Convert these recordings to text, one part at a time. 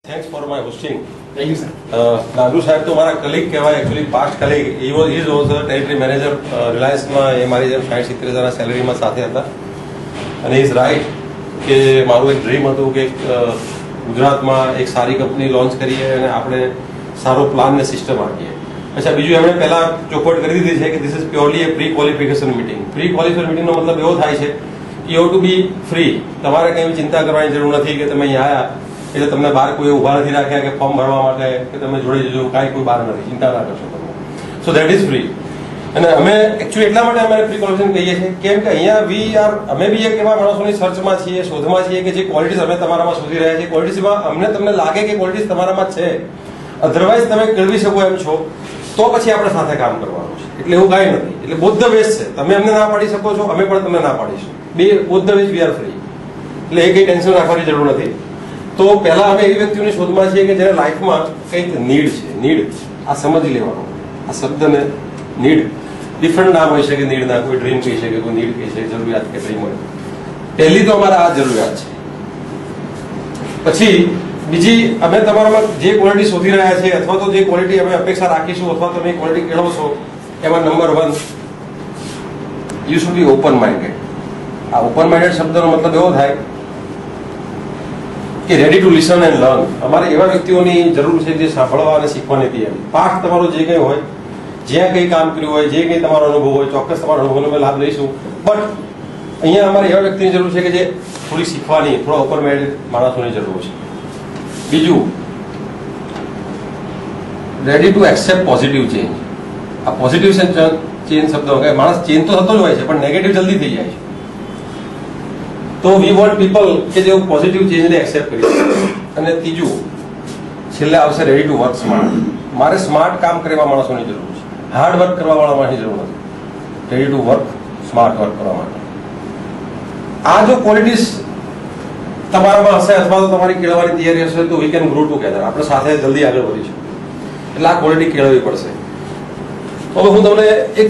Thanks for my hosting. Thank you, sir. Nagu સાહેબ તો મારા કલીગ કહેવાય, actually past colleague. He was a territory manager રિલાયન્સમાં. એ મારી જેમ 60-70,000 સેલરીમાં સાથે હતા. અને ઇઝ રાઈટ કે મારું એક ડ્રીમ હતું કે ગુજરાતમાં એક સારી કંપની લોન્ચ કરીએ અને આપણે સારો પ્લાન ને સિસ્ટમ આપીએ. અચ્છા, બીજું એમણે પહેલા ચોખવટ કરી દીધી છે કે this is purely a pre qualification meeting. Pre qualification મિટિંગનો મતલબ એવો થાય છે કે you have to be free. તમારે કંઈ ચિંતા કરવાની જરૂર નથી કે તમે અહીંયા આવ્યા એટલે તમને બહાર કોઈ ઉભા નથી રાખ્યા કે ફોર્મ ભરવા માટે કે તમે જોડે જજો, કાંઈ કોઈ બહાર નથી, ચિંતા ના કરશો તમે. So that is free. અને અમે એકચ્યુઅલી એટલા માટે અમે પ્રી ક્વોલિફિકેશન કહીએ છીએ કેમ કે અહીંયા અમે બી એક એવા માણસોની સર્ચમાં છીએ, શોધમાં છીએ કે જે ક્વોલિટીઝ અમે તમારામાં શોધી રહ્યા છીએ. ક્વોલિટીઝમાં અમને તમને લાગે કે ક્વોલિટીઝ તમારામાં છે, અધરવાઇઝ તમે કેળવી શકો એમ છો, તો પછી આપણે સાથે કામ કરવાનું છે. એટલે એવું કાંઈ નથી. એટલે બોથ ધ વેઝ છે. તમે અમને ના પાડી શકો છો, અમે પણ તમને ના પાડીશું. બે both the ways we are free. એટલે એ કંઈ ટેન્શન રાખવાની જરૂર નથી. તો પહેલા અમે એવી વ્યક્તિઓની શોધમાં છીએ કે જેને લાઈફમાં કંઈક નીડ છે. નીડ આ સમજી લેવાનું. આ શબ્દને નીડ ડિફરન્ટ નામ હોઈ શકે. નીડના કોઈ ડ્રીમ કહી શકે, કોઈ નીડ કહી શકે, જરૂરિયાત કે ડ્રીમ હોય. પહેલી તો અમારા આ જરૂરિયાત છે. પછી બીજી, અમે તમારામાં જે ક્વોલિટી શોધી રહ્યા છીએ અથવા તો જે ક્વોલિટી અમે અપેક્ષા રાખીશું અથવા તમે ક્વોલિટી કેળવશો એમાં number 1, you should be open minded. આ ઓપન માઇન્ડેડ શબ્દનો મતલબ એવો થાય કે ready to listen and learn. અમારે એવા વ્યક્તિઓની જરૂર છે જે સાંભળવા અને શીખવાની તૈયારી. પાઠ તમારો જે કંઈ હોય, જ્યાં કંઈ કામ કર્યું હોય, જે કંઈ તમારો અનુભવ હોય, ચોક્કસ તમારા અનુભવનો અમે લાભ લઈશું. બટ અહીંયા અમારે એવા વ્યક્તિની જરૂર છે કે જે થોડી શીખવાની, થોડા ઓપન માઇન્ડેડ માણસોની જરૂર છે. બીજું, ready to accept positive change. આ પોઝિટિવ ચેન્જ શબ્દ માણસ ચેન્જ તો થતો જ હોય છે પણ નેગેટિવ જલ્દી થઈ જાય છે. તો વી વોન્ટ પીપલ કે જેઓ પોઝિટિવ ચેન્જને એક્સેપ્ટ કરી શકે. અને ત્રીજું, છેલ્લે આવશે રેડી ટુ વર્ક સ્માર્ટ. મારે સ્માર્ટ કામ કરવા માણસોની જરૂર છે, હાર્ડ વર્ક કરવા વાળા માણસની જરૂર નથી. Ready to work smart work કરવા માટે આ જો ક્વોલિટીઝ તમારામાં હશે અથવા તો તમારી કેળવવાની તૈયારી હશે તો વી કેન ગ્રો ટુગેધર. આપણે સાથે જલ્દી આગળ વધીશું. એટલે આ ક્વોલિટી કેળવવી પડશે. હવે હું તમને એક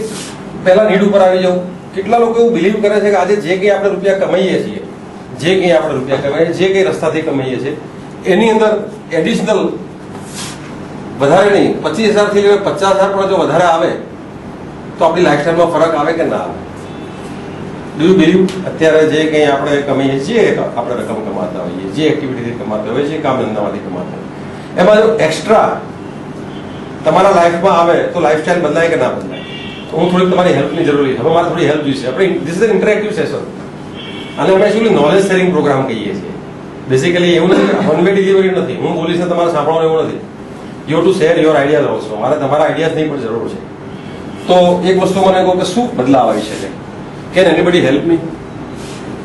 પહેલા નીડ ઉપર આવી જાઉં. કેટલા લોકો એવું બિલીવ કરે છે કે આજે જે કંઈ આપણે રૂપિયા કમાઈએ છીએ, જે કંઈ આપણે રૂપિયા કમાઈએ, જે કંઈ રસ્તાથી કમાઈએ છીએ એની અંદર એડિશનલ વધારે નહીં, 25,000 થી 50,000 પણ જો વધારે આવે તો આપણી લાઈફસ્ટાઈલમાં ફરક આવે કે ના આવે? Do you believe? અત્યારે જે કંઈ આપણે કમાઈએ છીએ, આપણે રકમ કમાતા હોઈએ, જે એક્ટિવિટીથી કમાતા હોઈએ, જે કામ ધંધામાંથી કમાતા હોય, એમાં જો એક્સ્ટ્રા તમારા લાઈફમાં આવે તો લાઈફસ્ટાઈલ બદલાય કે ના બદલાય? હું થોડીક તમારી હેલ્પની જરૂરી છે. હવે મારે થોડી હેલ્પ જોઈશે. આપણે ધીસ ઇઝ ઇન્ટરેક્ટિવ સેશન અને અમે એકચ્યુઅલી નોલેજ શેરિંગ પ્રોગ્રામ કહીએ છીએ. બેસિકલી એવું નથી, વન વે ડિલિવરી નથી. હું બોલીશ ને તમારે સાંભળવાનું એવું નથી. You two share your ideas also. મારે તમારા આઈડિયાઝની પણ જરૂર છે. તો એક વસ્તુ મને કહો કે શું બદલાવ આવી શકે? Can anybody help me?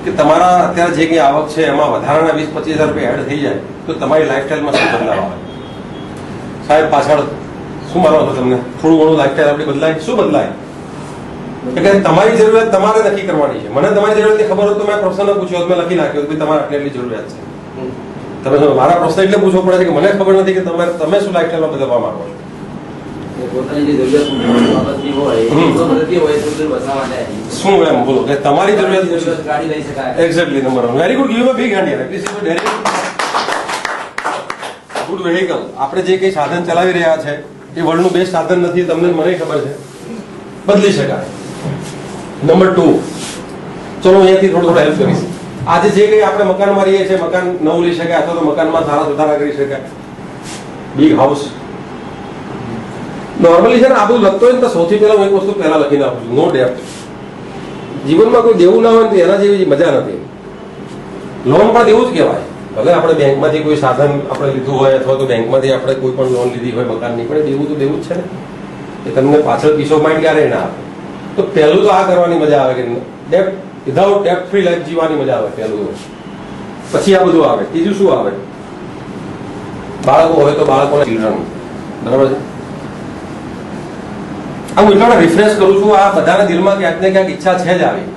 કે તમારા અત્યારે જે કંઈ આવક છે એમાં વધારાના 20-25,000 રૂપિયા એડ થઈ જાય તો તમારી લાઈફસ્ટાઈલમાં શું બદલાવ આવે? સાહેબ પાછળ શું માનો છો તમને? થોડું ઘણું લાઈફસ્ટાઈલ આપણી બદલાય? શું બદલાય? એટલે તમારી જરૂરિયાત તમારે નક્કી કરવાની છે. મને તમારી જરૂરિયાતની ખબર હોય તો મેં પ્રશ્ન પૂછ્યો, મેં લખી નાખ્યો કે તમારે આટલી જરૂરિયાત છે. તમે મારા પ્રશ્ન એટલે પૂછવો પડે છે કે મને ખબર નથી કે તમે શું લાઈફસ્ટાઈલમાં બદલવા માંગો છો. શું એમ બોલો કે તમારી જરૂરિયાત exactly number 1. Very good. Give a big hand here. This is good vehicle. આપણે જે કંઈ સાધન ચલાવી રહ્યા છે એ વર્લ્ડનું બેસ્ટ સાધન નથી, તમને મને ખબર છે. બદલી શકાય. નંબર 2, ચલો અહીંયાથી થોડું હેલ્પ કરીશ. આજે જે કંઈ આપણે મકાનમાં રહીએ છીએ, મકાન નવું લઈ શકાય અથવા તો મકાનમાં સારા સુધારા કરી શકાય. બિગ હાઉસ નોર્મલી છે ને, આ બધું લખતો હોય ને તો સૌથી પહેલા હું એક વસ્તુ પહેલા લખી નાખું છું, નો ડેપ્ટ. જીવનમાં કોઈ દેવું ના હોય ને તો એના જેવી મજા નથી. લોન પણ દેવું જ કહેવાય. ભલે આપણે બેંકમાંથી કોઈ સાધન આપણે લીધું હોય અથવા તો બેંકમાંથી આપણે કોઈ પણ લોન લીધી હોય મકાનની, પણ દેવું તો દેવું જ છે ને. એ તમને પાછળ પીસ ઓફ માઇન્ડ ક્યારે ના આપે? તો પહેલું તો આ કરવાની મજા આવે કે ડેપ્ટ વિધાઉટ ડેપ્ટ ફ્રી લાઈફ જીવવાની મજા આવે પહેલું. પછી આ બધું આવે. ત્રીજું શું આવે? બાળકો હોય તો બાળકોના ચિલ્ડ્રન. બરાબર છે. હું એટલા રિફ્રેશ કરું છું. આ બધાના દિલમાં ક્યાંક ને ક્યાંક ઈચ્છા છે જ આવી.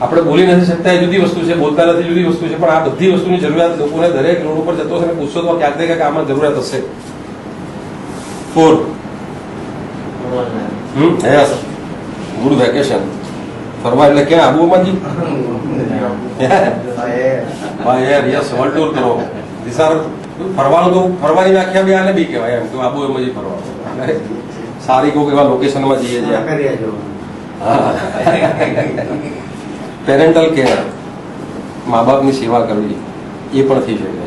આપણે બોલી નથી શકતા એ જુદી વસ્તુ છે, બોલતા નથી જુદી વસ્તુ છે, પણ આ બધી વસ્તુની જરૂરિયાત લોકોને દરેક રોડ ઉપર જતો હશે ને પૂછશો તો ક્યાંક ને ક્યાંક આમાં જરૂરિયાત હશે. 4, ગુડ વેકેશન. ફરવા એટલે ક્યાં આબુ માંજી? યસ, વર્લ્ડ ટૂર કરો. These are ફરવાનું તો ફરવાની વ્યાખ્યા બી આને બી કહેવાય, એમ કે આબુ એમ જ ફરવાનું. સારી કોઈક એવા લોકેશનમાં જઈએ છીએ. પેરેન્ટલ કેર, મા બાપની સેવા કરવી, એ પણ થઈ શકે.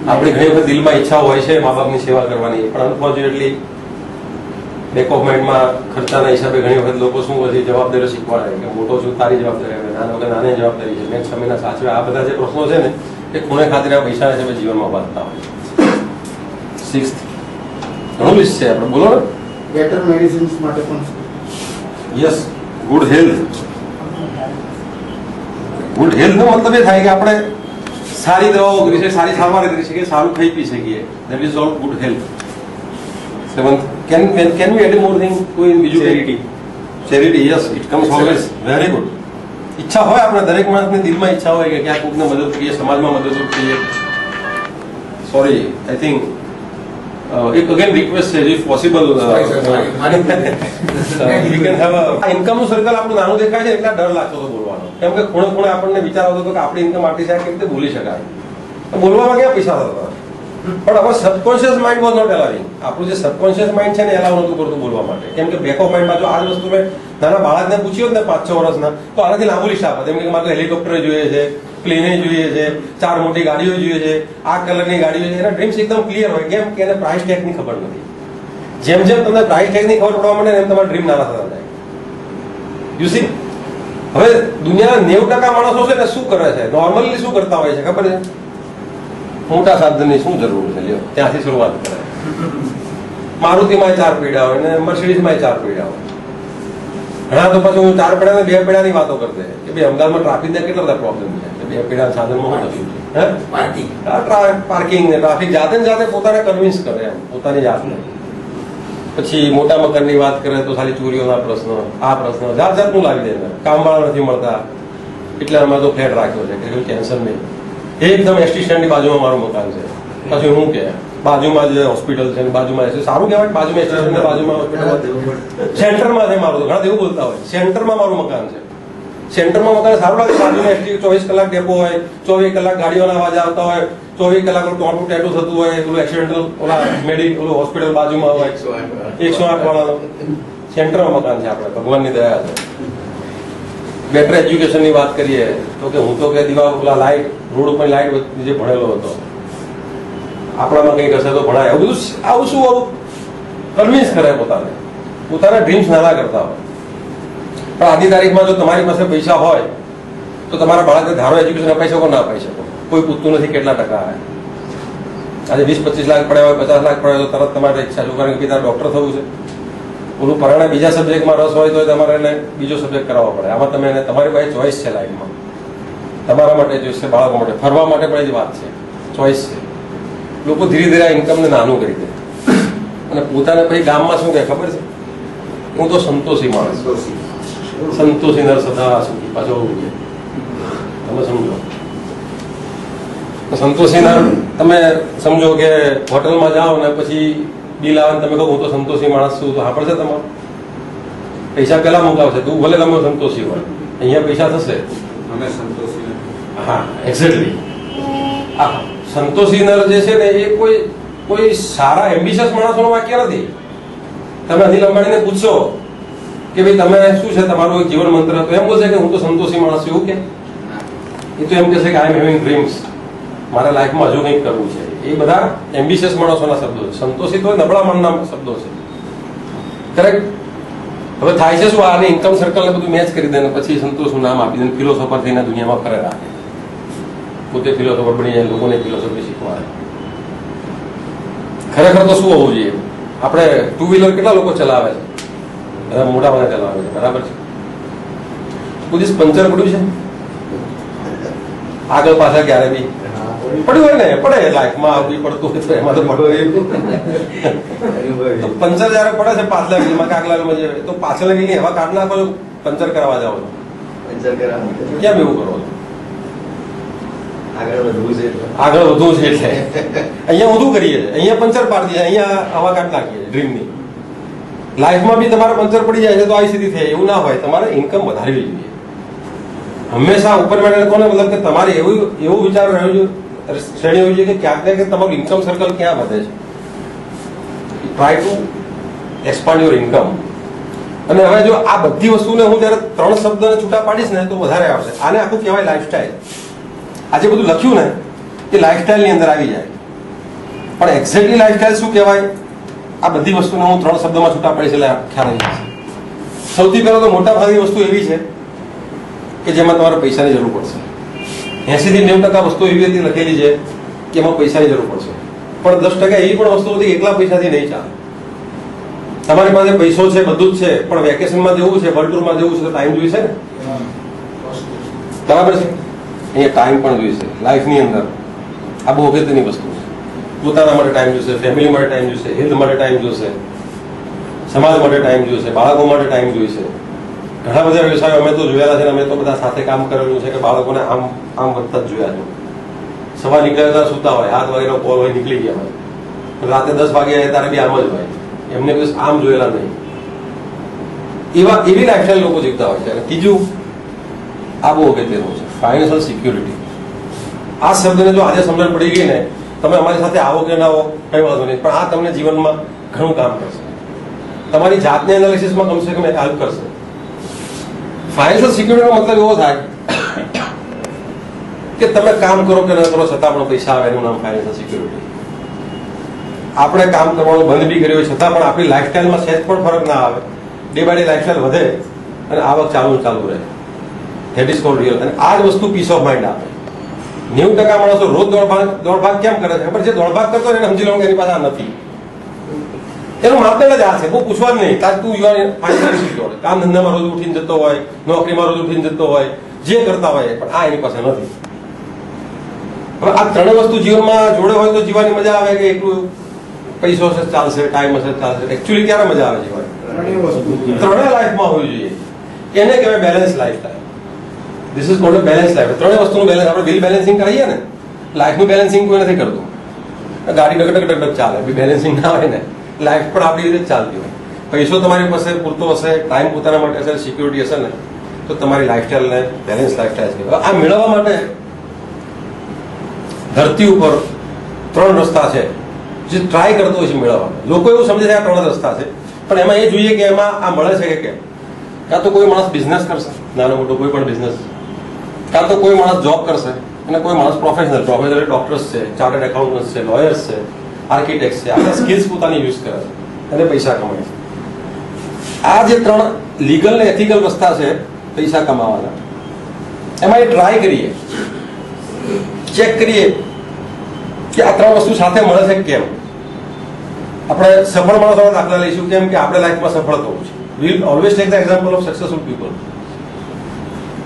આપણી ઘણી વખત દિલમાં ઈચ્છા હોય છે મા બાપની સેવા કરવાની, પણ અનફોર્ચ્યુનેટલી બેક ઓફ માઇન્ડમાં ખર્ચાના હિસાબે ઘણી વખત લોકો શું બધી જવાબદારીઓ શીખવાડે કે મોટો છું તારી જવાબદારી આવે, નાનો કે નાની જવાબદારી છે, મેં 6 મહિના સાચવે. આ બધા જે પ્રશ્નો છે ને એ ખૂણે ખાતરે આ પૈસા છે જીવનમાં બાંધતા હોય. 6th ઘણું લિસ્ટ છે આપણે, બોલો ને. બેટર મેડિસિન્સ માટે પણ. Yes, good health. Good health નો મતલબ એ થાય કે આપણે સારી દવાઓ કરી શકીએ, સારી સારવાર કરી શકીએ, સારું ખાઈ પી શકીએ. That is all good health. 7th, can we add more thing? કોઈ બીજું charity. Yes, it comes always. Very good. ઈચ્છા હોય આપણે દરેક માણસની દિલમાં ઈચ્છા હોય કે ક્યાંક કોઈકને મદદ કરીએ, સમાજમાં મદદરૂપ થઈએ. સોરી, આઈ થિંક એક અગેન રિક્વેસ્ટ છે, if possible we can have a ઇન્કમનું સર્કલ આપણું નાનું દેખાય છે એટલે ડર લાગતો હતો બોલવાનો, કેમ કે ખૂણે ખૂણે આપણને વિચાર આવતો હતો કે આપણી ઇન્કમ આટલી છે કેવી રીતે બોલી શકાય, બોલવામાં ક્યાં પૈસા થતા. પણ હવે સબકોન્શિયસ માઇન્ડ વોઝ નોટ એલાવિંગ. આપણું જે સબકોન્શિયસ માઇન્ડ છે ને એલાવ નહોતું કરતું બોલવા માટે, કેમ કે બેક ઓફ માઇન્ડમાં જો આ જ વસ્તુ મેં નાના બાળકને પૂછ્યું ને 5-6 વર્ષના, તો આનાથી લાંબુ લિસ્ટ આપે. જેમ કે મારે હેલિકોપ્ટર જોઈએ છે, પ્લેને જોઈએ છે, 4 મોટી ગાડીઓ જોઈએ છે, આ કલરની ગાડીઓ છે. એના ડ્રીમ્સ એકદમ ક્લિયર હોય, કેમ કે એને પ્રાઇસ ટેગની ખબર નથી. જેમ જેમ તમને પ્રાઇસ ટેગની ખબર પડવા માંડે એમ તમારા ડ્રીમ નાના થતા જાય. યુ સી, હવે દુનિયાના 90% માણસો છે ને શું કરે છે, નોર્મલી શું કરતા હોય છે ખબર છે? મોટા સાધનની શું જરૂર છે, લ્યો ત્યાંથી શરૂઆત કરે. મારુતિમાં 4 પૈડા હોય ને મર્સિડીઝમાં 4 પૈડા હોય. ઘણા તો પછી 4 પૈડા ને 2 પૈડાની વાતો કરते हैं કે ભાઈ અમદાવાદમાં ટ્રાફિકના કેટલા બધા પ્રોબ્લેમ છે, 2 પૈડા સાધનમાં શું થયું, પાર્કિંગ ને ટ્રાફિક જાતે ને જાતે પોતાને કન્વિન્સ કરે, એમ પોતાની જાતને. પછી મોટા મકાનની વાત કરે તો ખાલી ચોરીઓના પ્રશ્નો, આ પ્રશ્ન જાત જાતનું લાવી દે. કામવાળા નથી મળતા એટલે અમે તો ફ્લેટ રાખ્યો છે કે ટેન્શન નહીં. એકદમ એસટી સ્ટેન્ડની બાજુમાં મારું મકાન છે, પછી હું કે બાજુમાં જ હોસ્પિટલ છે, બાજુમાં સારું કહેવાય, બાજુમાં એસટી સ્ટેન્ડ બાજુમાં હોસ્પિટલ સેન્ટરમાં છે મારું. તો ઘણા એવું બોલતા હોય સેન્ટરમાં મારું મકાન છે. સેન્ટરમાં મકાન સારું લાગે, બાજુમાં એસટી 24 કલાક ડેપો હોય, 24 કલાક ગાડીઓના અવાજ આવતા હોય, 24 કલાક ટોટું ટેટું થતું હોય, ઓલું એક્સિડેન્ટલ ઓલા ઓલું હોસ્પિટલ બાજુમાં હોય, 108 વાળાનો સેન્ટરમાં મકાન છે. આપણે ભગવાનની દયા છે. બેટર એજ્યુકેશનની વાત કરીએ તો કે હું તો કે દીવા ઓલા લાઇટ રોડ ઉપર લાઇટ જે ભણેલો હતો, આપણામાં કંઈક હશે તો ભણાય. આવું બધું આવું શું આવું કન્વિન્સ કરે પોતાને, પોતાના ડ્રીમ્સ નાના કરતા હોય. પણ આજની તારીખમાં જો તમારી પાસે પૈસા હોય તો તમારા બાળકને ધારો એજ્યુકેશન અપાઈ શકો ના અપાઈ શકો, કોઈ પૂછતું નથી કેટલા ટકા આવે. આજે 20-25 લાખ પડ્યા હોય, 50 લાખ પડ્યા હોય તો તરત તમારે ઈચ્છા શું કારણ કે તારે ડોક્ટર થવું છે. ઓલું પરાણે બીજા સબ્જેક્ટમાં રસ હોય તો તમારે એને બીજો સબ્જેક્ટ કરાવવો પડે. આમાં તમે એને તમારી પાસે ચોઈસ છે લાઈફમાં, તમારા માટે જોઈશે, બાળકો માટે, ફરવા માટે પણ જ વાત છે, ચોઈસ છે. લોકો ધીરે ધીરે આ ઇન્કમને નાનું કરી દે અને પોતાને પછી ગામમાં શું કહે ખબર છે? હું તો સંતોષી માણસ, સંતોષી નર સદા સુખી. પાછો તમે સમજો સંતોષી નર, તમે સમજો કે હોટલમાં જાઓ ને પછી બિલ આવે તમે કહો હું તો સંતોષી માણસ છું, તો સાંભળશે તમારું? પૈસા પેલા મુકાવશે, તું ભલે તમે સંતોષી હોય, અહીંયા પૈસા થશે અમે સંતોષી. હા, એક્ઝેક્ટલી. સંતોષી નર જે છે ને એ કોઈ સારા એમ્બિશિયસ માણસોનું વાક્ય નથી. તમે અનિલ અંબાણીને પૂછશો કે ભાઈ તમે શું છે તમારું જીવન મંત્ર, તો એમ બોલશે કે હું તો સંતોષી માણસ છું. એવું કે એ તો એમ કહેશે કે આઈ એમ હેવિંગ ડ્રીમ્સ, મારા લાઈફમાં હજુ કંઈક કરવું છે. એ બધા એમ્બિશિયસ માણસોના શબ્દો છે. સંતોષી તો નબળા મનના શબ્દો છે. કરેક્ટ. હવે થાય છે શું, આને ઇન્કમ સર્કલને બધું મેચ કરી દે ને પછી સંતોષનું નામ આપી દે, ફિલોસોફર થઈને દુનિયામાં ફરે રાખે, પોતે ફિલોસોફર બની જાય, લોકોને ફિલોસોફી શીખવાડે. ખરેખર તો શું હોવું જોઈએ? આપણે 2 વ્હીલર કેટલા લોકો ચલાવે છે? બધા મોટા બધા ચલાવે છે, બરાબર છે. કોઈ દિવસ પંચર પડ્યું છે? આગળ પાછળ ક્યારે બી પડ્યું હોય ને, પડે લાઈફમાં પડતું હોય તો એમાં તો પડવું. તો પંચર જયારે પડે છે પાછલા વ્હીલમાં કે આગલા વ્હીલમાં, તો પાછળના વ્હીલની હવા કાઢ નાખો છો, પંચર કરાવવા જાઓ છો. કેમ એવું કરો છો? આગળ વધવું છે એટલે અહીંયા ઊંધું કરીએ છીએ, અહીંયા પંચર પાડી દઈએ, અહીંયા હવા કાઢ નાખીએ ડ્રીમની. લાઈફમાં બી તમારે પંચર પડી જાય છે તો આવી સ્થિતિ થાય. એવું ના હોય, તમારે ઇન્કમ વધારવી જોઈએ હંમેશા. ઉપર મેળવે કોને મતલબ કે તમારે એવું વિચાર રહ્યો છે, શ્રેણી હોવી જોઈએ કે ક્યાંક ને ક્યાંક તમારું ઇન્કમ સર્કલ ક્યાં વધે છે. Try to expand your income. અને હવે જો આ બધી વસ્તુને હું જયારે 3 શબ્દને છૂટા પાડીશ ને તો વધારે આવશે. આને આખું કહેવાય લાઈફસ્ટાઈલ. આજે બધું લખ્યું ને એ લાઈફસ્ટાઈલ ની અંદર આવી જાય, પણ એક્ઝેક્ટલી લાઈફસ્ટાઈલ શું કહેવાય આ બધી વસ્તુને હું 3 શબ્દમાં છૂટા પાડીશ એટલે ખ્યાલ આવી જશે. સૌથી પહેલા તો મોટા ભાગની વસ્તુ એવી છે કે જેમાં તમારે પૈસાની જરૂર પડશે. 80 થી 90% વસ્તુ એવી હતી લખેલી છે કે એમાં પૈસાની જરૂર પડશે, પણ 10% એવી પણ વસ્તુ હતી એકલા પૈસાથી નહીં ચાલે. તમારી પાસે પૈસો છે, બધું જ છે, પણ વેકેશનમાં જવું છે, વર્લ્ડ ટૂરમાં જવું છે તો ટાઈમ જોઈશે ને, બરાબર છે? અહીંયા ટાઈમ પણ જોઈશે. લાઈફની અંદર આ બહુ અગત્યની વસ્તુ છે. પોતાના માટે ટાઈમ જોઈશે, ફેમિલી માટે ટાઈમ જોઈશે, હેલ્થ માટે ટાઈમ જોઈશે, સમાજ માટે ટાઈમ જોઈશે, બાળકો માટે ટાઈમ જોઈશે. ઘણા બધા વ્યવસાયો અમે તો જોયેલા છે, અમે તો બધા સાથે કામ કરેલું છે કે બાળકોને આમ આમ વધતા જ જોયા છે. સવાર નીકળતા સુતા હોય, 7 વાગ્યાનો કોલ હોય, નીકળી ગયા હોય, રાતે 10 વાગે આવે ત્યારે બી આમ જ હોય. એમને કોઈ આમ જોયેલા નહીં. એવી લાઈફસ્ટાઈલ લોકો જીવતા હોય છે. અને ત્રીજું આ બહુ અગત્યનું છે, ફાઇનાન્શિયલ સિક્યુરિટી. આ શબ્દને જો આજે સમજણ પડી ગઈ ને, તમે અમારી સાથે આવો કે ના આવો કઈ વાંધો નહીં, પણ આ તમને જીવનમાં ઘણું કામ કરશે. તમારી જાતને એનાલિસિસમાં કમસે કમ હેલ્પ કરશે. ફાઇનાન્શિયલ સિક્યુરિટીનો મતલબ એવો થાય કે તમે કામ કરો કે ન કરો છતાં પણ પૈસા આવે, એનું નામ ફાઇનાન્શિયલ સિક્યુરિટી. આપણે કામ કરવાનું બંધ બી કર્યું હોય છતાં પણ આપણી લાઈફસ્ટાઈલમાં સહેજ પણ ફરક ના આવે, ડે બાય ડે લાઈફસ્ટાઈલ વધે અને આવક ચાલુ રહે. That is called real. અને આ જ વસ્તુ પીસ ઓફ માઇન્ડ આપે. 90% માણસો રોજ દોડભાગ કેમ કરે છે ખબર? જે દોડભાગ કરતો એને સમજી લો કે એની પાસે આ નથી. એનું માપદંડ જ આ છે, બહુ પૂછવા જ નહીં. તું યુ આર ફાઇનાન્શિયલી સિક્યોર. કામ ધંધામાં રોજ ઉઠીને જતો હોય, નોકરીમાં રોજ ઉઠીને જતો હોય, જે કરતા હોય, પણ આ એની પાસે નથી. હવે આ 3 વસ્તુ જીવનમાં જોડે હોય તો જીવવાની મજા આવે કે એકલું પૈસો હશે ચાલશે, ટાઈમ હશે ચાલશે? એકચ્યુઅલી ક્યારે મજા આવે જીવવાની? 3 લાઈફમાં હોવી જોઈએ. એને કહેવાય balance lifestyle. This is called balance life. 3 વસ્તુનું બેલેન્સ. આપણે બિલ બેલેન્સિંગ કરીએ ને, લાઈફનું બેલેન્સિંગ કોઈ નથી કરતું. ગાડી ડગડગ ચાલે, બી બેલેન્સિંગ ના હોય ને, લાઈફ પણ આપણી રીતે જ ચાલતી હોય. પૈસો તમારી પાસે પૂરતો હશે, ટાઈમ પોતાના માટે હશે, સિક્યુરિટી હશે ને, તો તમારી લાઈફસ્ટાઈલને બેલેન્સ લાઈફસ્ટાઈલ કહેવાય. આ મેળવવા માટે ધરતી ઉપર 3 રસ્તા છે જે ટ્રાય કરતો હોય છે મેળવવા. લોકો એવું સમજે છે આ 3 રસ્તા છે, પણ એમાં એ જોઈએ કે એમાં આ મળે છે કે કેમ. કાં તો કોઈ માણસ બિઝનેસ કરશે, નાનો મોટો કોઈ પણ બિઝનેસ, કાં તો કોઈ માણસ જોબ કરશે, અને કોઈ માણસ પ્રોફેશનલ ડોક્ટર્સ છે, ચાર્ટર્ડ એકાઉન્ટન્ટ્સ છે, લોયર્સ છે, આર્કિટેક્ટ છે. આપણા સ્કિલ્સ પોતાની યુઝ કરે છે અને પૈસા કમાય છે. આ જે 3 લીગલ ને એથિકલ રસ્તા છે પૈસા કમાવાના, એમાં એ ટ્રાય કરીએ, ચેક કરીએ કે આ 3 વસ્તુ સાથે મળે છે કેમ. આપણે સફળ માણસોના દાખલા લઈશું કેમ કે આપણે લાઈફમાં સફળ થવું છે. We will always take the example of successful people.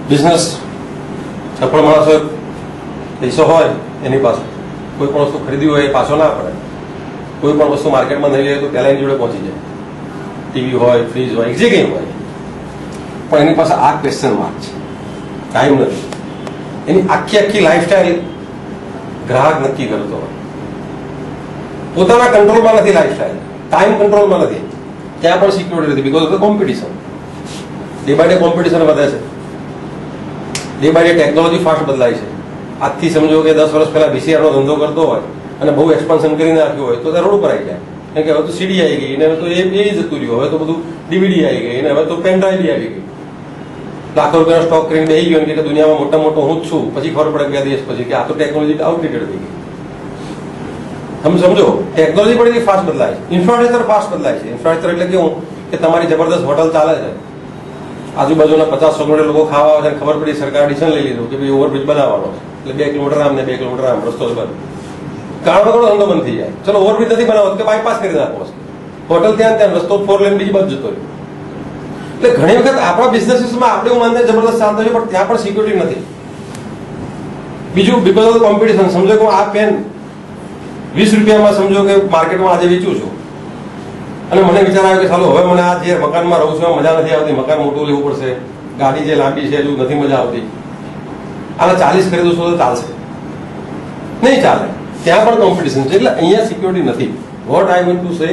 Business સફળ માણસો, પૈસો હોય એની પાસે, કોઈ પણ વસ્તુ ખરીદી હોય એ પાછો ના પડે. કોઈ પણ વસ્તુ માર્કેટમાં નહીં લે તો પહેલા એની જોડે પહોંચી જાય. ટીવી હોય, ફ્રીજ હોય, જે કંઈ હોય, પણ એની પાસે આ ક્વેશ્ચન માર્ક છે, ટાઈમ નથી. એની આખી લાઈફસ્ટાઈલ ગ્રાહક નક્કી કરતો હોય. પોતાના કંટ્રોલમાં નથી લાઈફસ્ટાઈલ, ટાઈમ કંટ્રોલમાં નથી. ત્યાં પણ સિક્યોરિટી નથી, because of the competition. Day by day competition વધે છે. Day by day technology fast બદલાય છે. આજથી સમજો કે 10 વર્ષ પહેલા VCR નો ધંધો કરતો હોય અને બહુ એક્સપાન્શન કરી નાખ્યું હોય તો ત્યાં રોડ ઉપર આવી જાય. કેમ કે હવે તો CD આવી ગઈ, અને હવે તો એ જતું રહ્યું, હવે તો બધું DVD આવી ગઈ, અને હવે તો પેન ડ્રાઈવ આવી ગઈ. લાખો રૂપિયાનો સ્ટોક કરીને બેસી ગયો કે દુનિયામાં મોટો હું જ છું. પછી ખબર પડે 2 દિવસ પછી કે આ તો ટેકનોલોજી આઉટડેટેડ થઈ ગઈ. તમે સમજો, ટેકનોલોજી પણ એટલી ફાસ્ટ બદલાય છે, ઇન્ફ્રાસ્ટ્રક્ચર ફાસ્ટ બદલાય છે. ઇન્ફ્રાસ્ટ્રક્ચર એટલે કેવું કે તમારી જબરદસ્ત હોટલ ચાલે છે, આજુબાજુના 50-100 લોકો ખાવા આવે છે, ખબર પડી સરકારે ડિસિઝન લઈ લીધું કે ભાઈ ઓવરબ્રિજ બનાવવાનો છે, એટલે 2 કિલોમીટર આમ ને 2 કિલોમીટર આમ રસ્તો બંધ. કાળો ધંધો બંધ થઈ જાય. ચલો ઓવરબ્રિજ નથી બનાવો કે બાયપાસ કરી નાખો, હોટલ ત્યાં રસ્તો 4 લેન બીજી બાજુ જતો રહ્યો. એટલે ઘણી વખત આપણા બિઝનેસીસમાં આપણે એવું માનીએ જબરદસ્ત ચાલતો હોય, પણ ત્યાં પણ સિક્યુરિટી નથી. બીજું બીકોઝ ઓફ કોમ્પિટિશન. સમજો કે આ પેન 20 રૂપિયામાં સમજો કે માર્કેટમાં આજે વેચું છું, અને મને વિચાર આવ્યો કે ચાલો હવે મને આ જે મકાનમાં રહું છું મજા નથી આવતી, મકાન મોટું લેવું પડશે, ગાડી જે લાંબી છે હજુ નથી મજા આવતી, આના 40 ખરીદું છું તો ચાલશે? નહીં ચાલે. ત્યાં પણ કોમ્પિટિશન છે. એટલે અહીંયા સિક્યોરિટી નથી. What I want to say,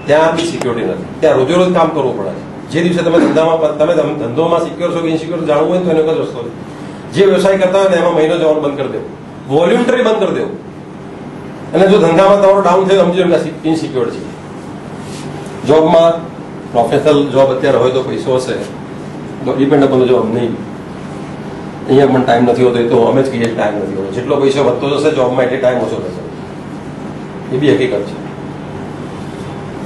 ત્યાં બી સિક્યોરિટી નથી. ત્યાં રોજે રોજ કામ કરવું પડે છે. જે દિવસે તમે ધંધોમાં સિક્યોર છો કે ઇનસિક્યોર જાણવું હોય તો એનો એક જ રસ્તો છે. જે વ્યવસાય કરતા હોય ને એમાં મહિનો જવાનું બંધ કરી દેવું. વોલ્યુન્ટરી બંધ કરી દેવું. અને જો ધંધામાં તમારો ડાઉન થયો સમજો કે ઇનસિક્યોર છે. જોબમાં પ્રોફેશનલ જોબ અત્યારે હોય તો પૈસો હશે, ડિપેન્ડેબલ જોબ નહીં. અહીંયા પણ ટાઈમ નથી હોતો, એ તો અમે જ કહીએ ટાઈમ નથી હોતો. જેટલો પૈસો વધતો જશે જોબમાં એટલે ટાઈમ ઓછો થશે, એ બી હકીકત છે.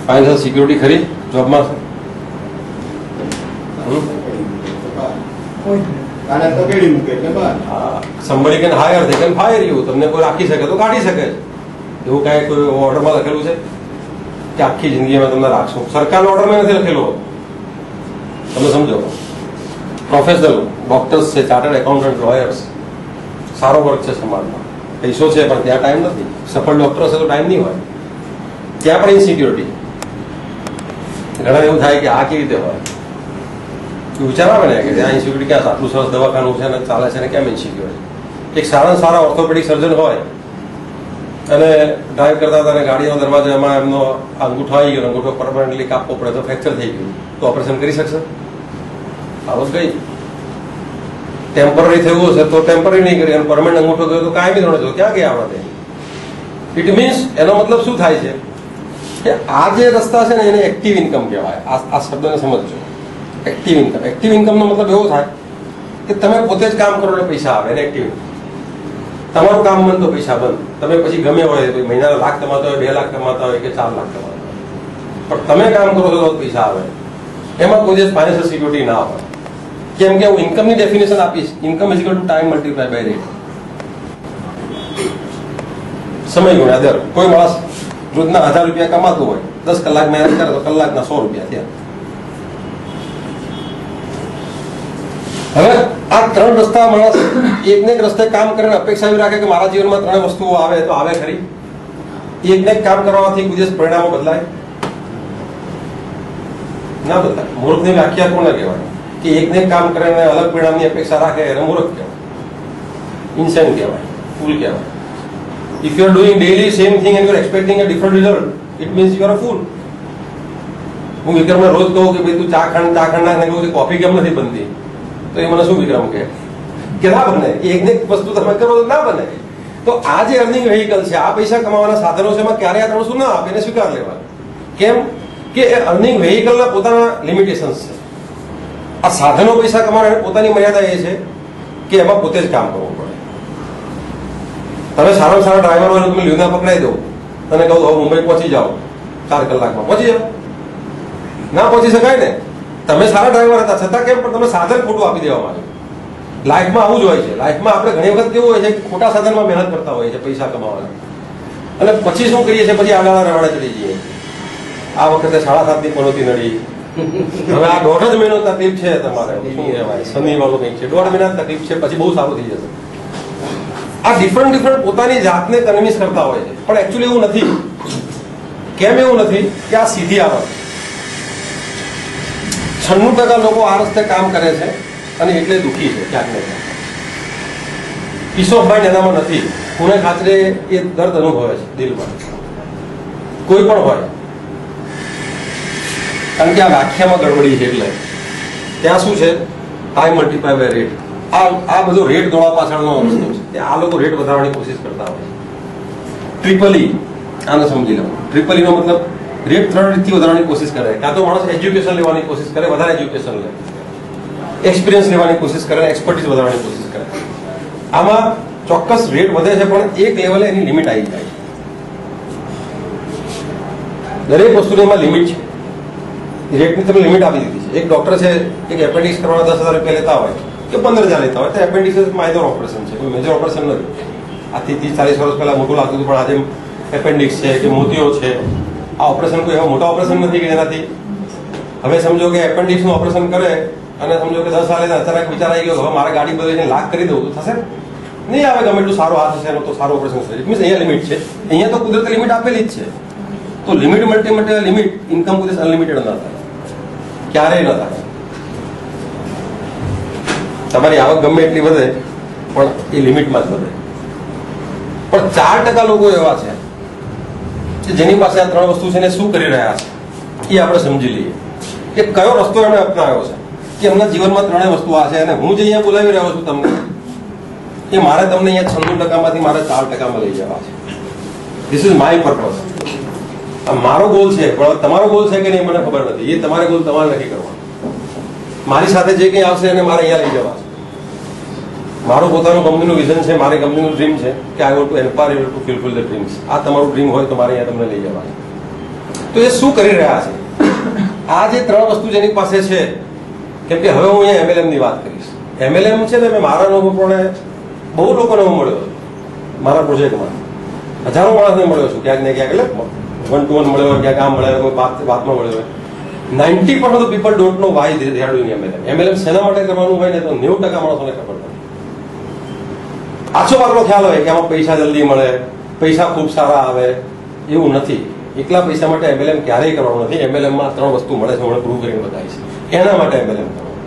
ફાઇનાન્શિયલ સિક્યોરિટી ખરી જોબમાં? somebody can hire, they can fire you. તમને કોઈ રાખી શકે તો કાઢી શકે છે. એવું કાંઈ કોઈ ઓર્ડરમાં લખેલું છે કે આખી જિંદગીમાં તમને રાખશો? સરકારના ઓર્ડરમાં નથી લખેલું. તમે સમજો, પ્રોફેશનલ ડોક્ટર્સ છે, ચાર્ટર્ડ એકાઉન્ટન્ટ, લોયર્સ, સારો વર્ક છે સમાજમાં, પૈસો છે પણ ત્યાં ટાઈમ નથી. સફળ ડોક્ટર હશે તો ટાઈમ નહીં હોય, ત્યાં પણ ઇનસિક્યોરિટી. ઘણા એવું થાય કે આ કેવી રીતે હોય, વિચાર આવે ને કે ત્યાં ઇન્સિક્યોરિટી ક્યાં? આટલું સરસ દવાખાનું છે ને ચાલે છે ને કેમ ઇન્સિક્યોરિટી? એક સારા ઓર્થોપેડિક સર્જન હોય અને ડ્રાઈવ કરતા હતા અને ગાડીનો દરવાજામાં એમનો અંગૂઠો આવી ગયો, અંગૂઠો પરમાનન્ટલી કાપવો પડે તો ફ્રેક્ચર થઈ ગયું, તો ઓપરેશન કરી શકશે? આવત ગઈ. ટેમ્પરરી થયું હશે તો ટેમ્પરરી નહીં કરી, અને પરમાનન્ટ અંગૂઠો ગયો તો કાંઈ બી ધોણે જો ક્યાં ગયા આપણે? ઇટ મીન્સ એનો મતલબ શું થાય છે કે આ જે રસ્તા છે ને એને એક્ટિવ ઇન્કમ કહેવાય. આ શબ્દને સમજજો. Active income. એક્ટિવ ઇન્કમનો મતલબ એવો થાય કે તમે પોતે જ કામ કરો એટલે પૈસા આવે, એને એક્ટિવ. તમારું કામ બંધ તો પૈસા બંધ. તમે પછી ગમે હોય મહિનાના લાખ કમાતા હોય, 2 લાખ કમાતા હોય કે 4 લાખ કમાતા હોય, પણ તમે કામ કરો તો પૈસા આવે. એમાં કોઈ દિવસ ફાઇનાન્શિયલ સિક્યોરિટી ના હોય. કેમ કે હું ઇન્કમની ડેફિનેશન આપીશ. Income is equal to time multiply by rate. સમય ગુણ્યા દર. કોઈ માણસ રોજના 1000 રૂપિયા કમાતું હોય, 10 કલાક મહેનત કરે તો કલાકના 100 રૂપિયા થયા. હવે આ 3 રસ્તા માણસ એકને એક રસ્તે કામ કરીને અપેક્ષા એવી રાખે કે મારા જીવનમાં 3 વસ્તુઓ આવે તો આવે ખરી? એકને એક કામ કરવાથી કોઈ દિવસ પરિણામો બદલાય? ના બદલાય. મૂર્ખની વ્યાખ્યા કોને કહેવાય? કે એકને એક કામ કરીને અલગ પરિણામની અપેક્ષા રાખે એને મૂર્ખ કહેવાય, ઇન્સેન કહેવાય, ફૂલ કહેવાય. If you are doing daily same thing and you are expecting a different result, it means you are a fool. હું વિક્રમને રોજ કહું કે ભાઈ તું ચા ખાંડ નાખને કહું કે કોફી કેમ નથી બનતી, તો એ મને શું વિક્રમ કે ના બને? એકને એક વસ્તુ તમે કરો તો ના બને. તો આ જે અર્નિંગ વેહિકલ છે, આ પૈસા કમાવાના સાધનો છે, એમાં ક્યારે આ 300 ના આપે, એને સ્વીકાર લેવા. કેમ કે અર્નિંગ વેહિકલના પોતાના લિમિટેશન્સ છે. આ સાધનો પૈસા કમાવાના પોતાની મર્યાદા એ છે કે એમાં પોતે જ કામ કરવું પડે. તમે સારા ડ્રાઈવર હોય તમે લ્યુના પકડાઈ દો અને કહું હવે મુંબઈ પહોંચી જાઓ 4 કલાકમાં, પહોંચી જાઓ? ના પહોંચી શકાય ને. તમે સારા ડ્રાઈવર હતા છતાં કેમ? પણ તમે સાધન ખોટું આપી દેવા માંગો. લાઈફમાં આવું જ હોય છે. લાઈફમાં આપણે ઘણી વખત કેવું હોય છે કે ખોટા સાધનમાં મહેનત કરતા હોઈએ છીએ પૈસા કમાવાના, અને પછી શું કરીએ છીએ? પછી આગળ રવાડે ચડી જઈએ. આ વખતે 7.5ની પનોતી નડી, હવે આ 1.5 મહિનો તકલીફ છે તમારે, શું કહેવાય, શનિ વાળું કંઈક છે, 1.5 મહિના તકલીફ છે, પછી બહુ સારું થઈ જશે. આ ડિફરન્ટ પોતાની જાતને કન્વિન્સ કરતા હોય છે, પણ એકચ્યુઅલી એવું નથી. કેમ એવું નથી? કે આ સીધી આવક. 96% લોકો આ રસ્તે કામ કરે છે અને એટલે દુઃખી છે ક્યાંક ને ક્યાંક. પીસ ઓફ માઇન્ડ એનામાં નથી. કોને ખાતરે એ દર્દ અનુભવે છે દિલમાં, કોઈ પણ હોય. કારણ કે આ વ્યાખ્યામાં ગડબડી છે. એટલે ત્યાં શું છે? Time multiply by rate. આ બધો રેટ દોડા પાછળનો રસ્તો છે. આ લોકો રેટ વધારવાની કોશિશ કરતા હોય. ટ્રિપલ ઈ, આને સમજી લો. ટ્રિપલ ઈ નો મતલબ રેટ 3 રીતથી વધારવાની કોશિશ કરે. કાં તો માણસ એજ્યુકેશન લેવાની કોશિશ કરે, વધારે એજ્યુકેશન લે, એક્સપિરિયન્સ લેવાની કોશિશ કરે, એક્સપર્ટીઝ વધારવાની કોશિશ કરે. આમાં ચોક્કસ રેટ વધે છે, પણ એક લેવલે એની લિમિટ આવી જાય. દરેક વસ્તુની એમાં લિમિટ છે. રેટની તમે લિમિટ આપી દીધી છે. એક ડોક્ટર છે, એક એપેન્ડિક્સ કરવાના 10,000 રૂપિયા લેતા હોય કે 15,000 લેતા હોય, તો એપેન્ડિક્સ માઇનર ઓપરેશન છે, કોઈ મેજર ઓપરેશન નથી. આજથી 30-40 વર્ષ પહેલા મોટું લાગતું હતું, પણ આજે એપેન્ડિક્સ છે કે મોતીઓ છે, આ ઓપરેશન કોઈ એવા મોટા ઓપરેશન નથી કે જેનાથી હવે સમજો કે એપેન્ડિક્સનું ઓપરેશન કરે અને સમજો કે 10 સાલે અચાનક વિચાર આવી ગયો હવે મારે ગાડી બદલીને લાખ કરી દઉં તો થશે નહીં? આવે. ગમે એટલું સારો હાથ હશે એનો તો સારું ઓપરેશન થશે. ઇટ મીન્સ અહીંયા લિમિટ છે. અહીંયા તો કુદરતી લિમિટ આપેલી જ છે. તો લિમિટ મલ્ટીમીટર લિમિટ ઇન્કમ કુદરત અનલિમિટેડ ન થાય, ક્યારેય ન થાય. તમારી આવક ગમે એટલી વધે પણ એ લિમિટમાં જ વધે. પણ 4% લોકો એવા છે કે જેની પાસે આ 3 વસ્તુ છે ને શું કરી રહ્યા છે એ આપણે સમજી લઈએ કે કયો રસ્તો એમણે અપનાવ્યો છે કે એમના જીવનમાં 3 વસ્તુ આ છે. અને હું જે અહીંયા બોલાવી રહ્યો છું તમને, એ મારે તમને અહીંયા 96%માંથી મારે 4%માં લઈ જવા છે. This is my purpose. મારો ગોલ છે, પણ તમારો ગોલ છે કે નહીં મને ખબર નથી. એ તમારે ગોલ તમારે નક્કી કરવાનો. મારી સાથે જે કંઈ આવશે એને મારે અહીંયા લઈ જવા છે. મારું પોતાનું કંપનીનું વિઝન છે, મારી કંપનીનું ડ્રીમ છે કે I want to empower you to fulfil the dreams. આ તમારું ડ્રીમ હોય તો મારે અહીંયા તમને લઈ જવા છે. તો એ શું કરી રહ્યા છે? આ જે 3 વસ્તુ જેની પાસે છે, કેમ કે હવે હું અહીંયા MLM ની વાત કરીશ. MLM છે ને, મેં મારા અનુભવ પ્રમાણે બહુ લોકોને હું મળ્યો મારા પ્રોજેક્ટમાં. હજારો માણસને મળ્યો છું, ક્યાંક ને ક્યાંક. એટલે 1-to-1 મળ્યો હોય, ક્યાંક આમ મળ્યો હોય, વાતમાં મળ્યો હોય. 90% of the people don't know why they are doing MLM. MLM શેના માટે કરવાનું હોય ને, તો 90% માણસોને ખબર નથી. આછો પાકનો ખ્યાલ હોય કે આમાં પૈસા જલ્દી મળે, પૈસા ખૂબ સારા આવે. એવું નથી. એકલા પૈસા માટે MLM ક્યારેય કરવાનું નથી. MLM માં 3 વસ્તુ મળે છે, મને પ્રૂવ કરીને બતાવીશ. એના માટે MLM કરવાનું.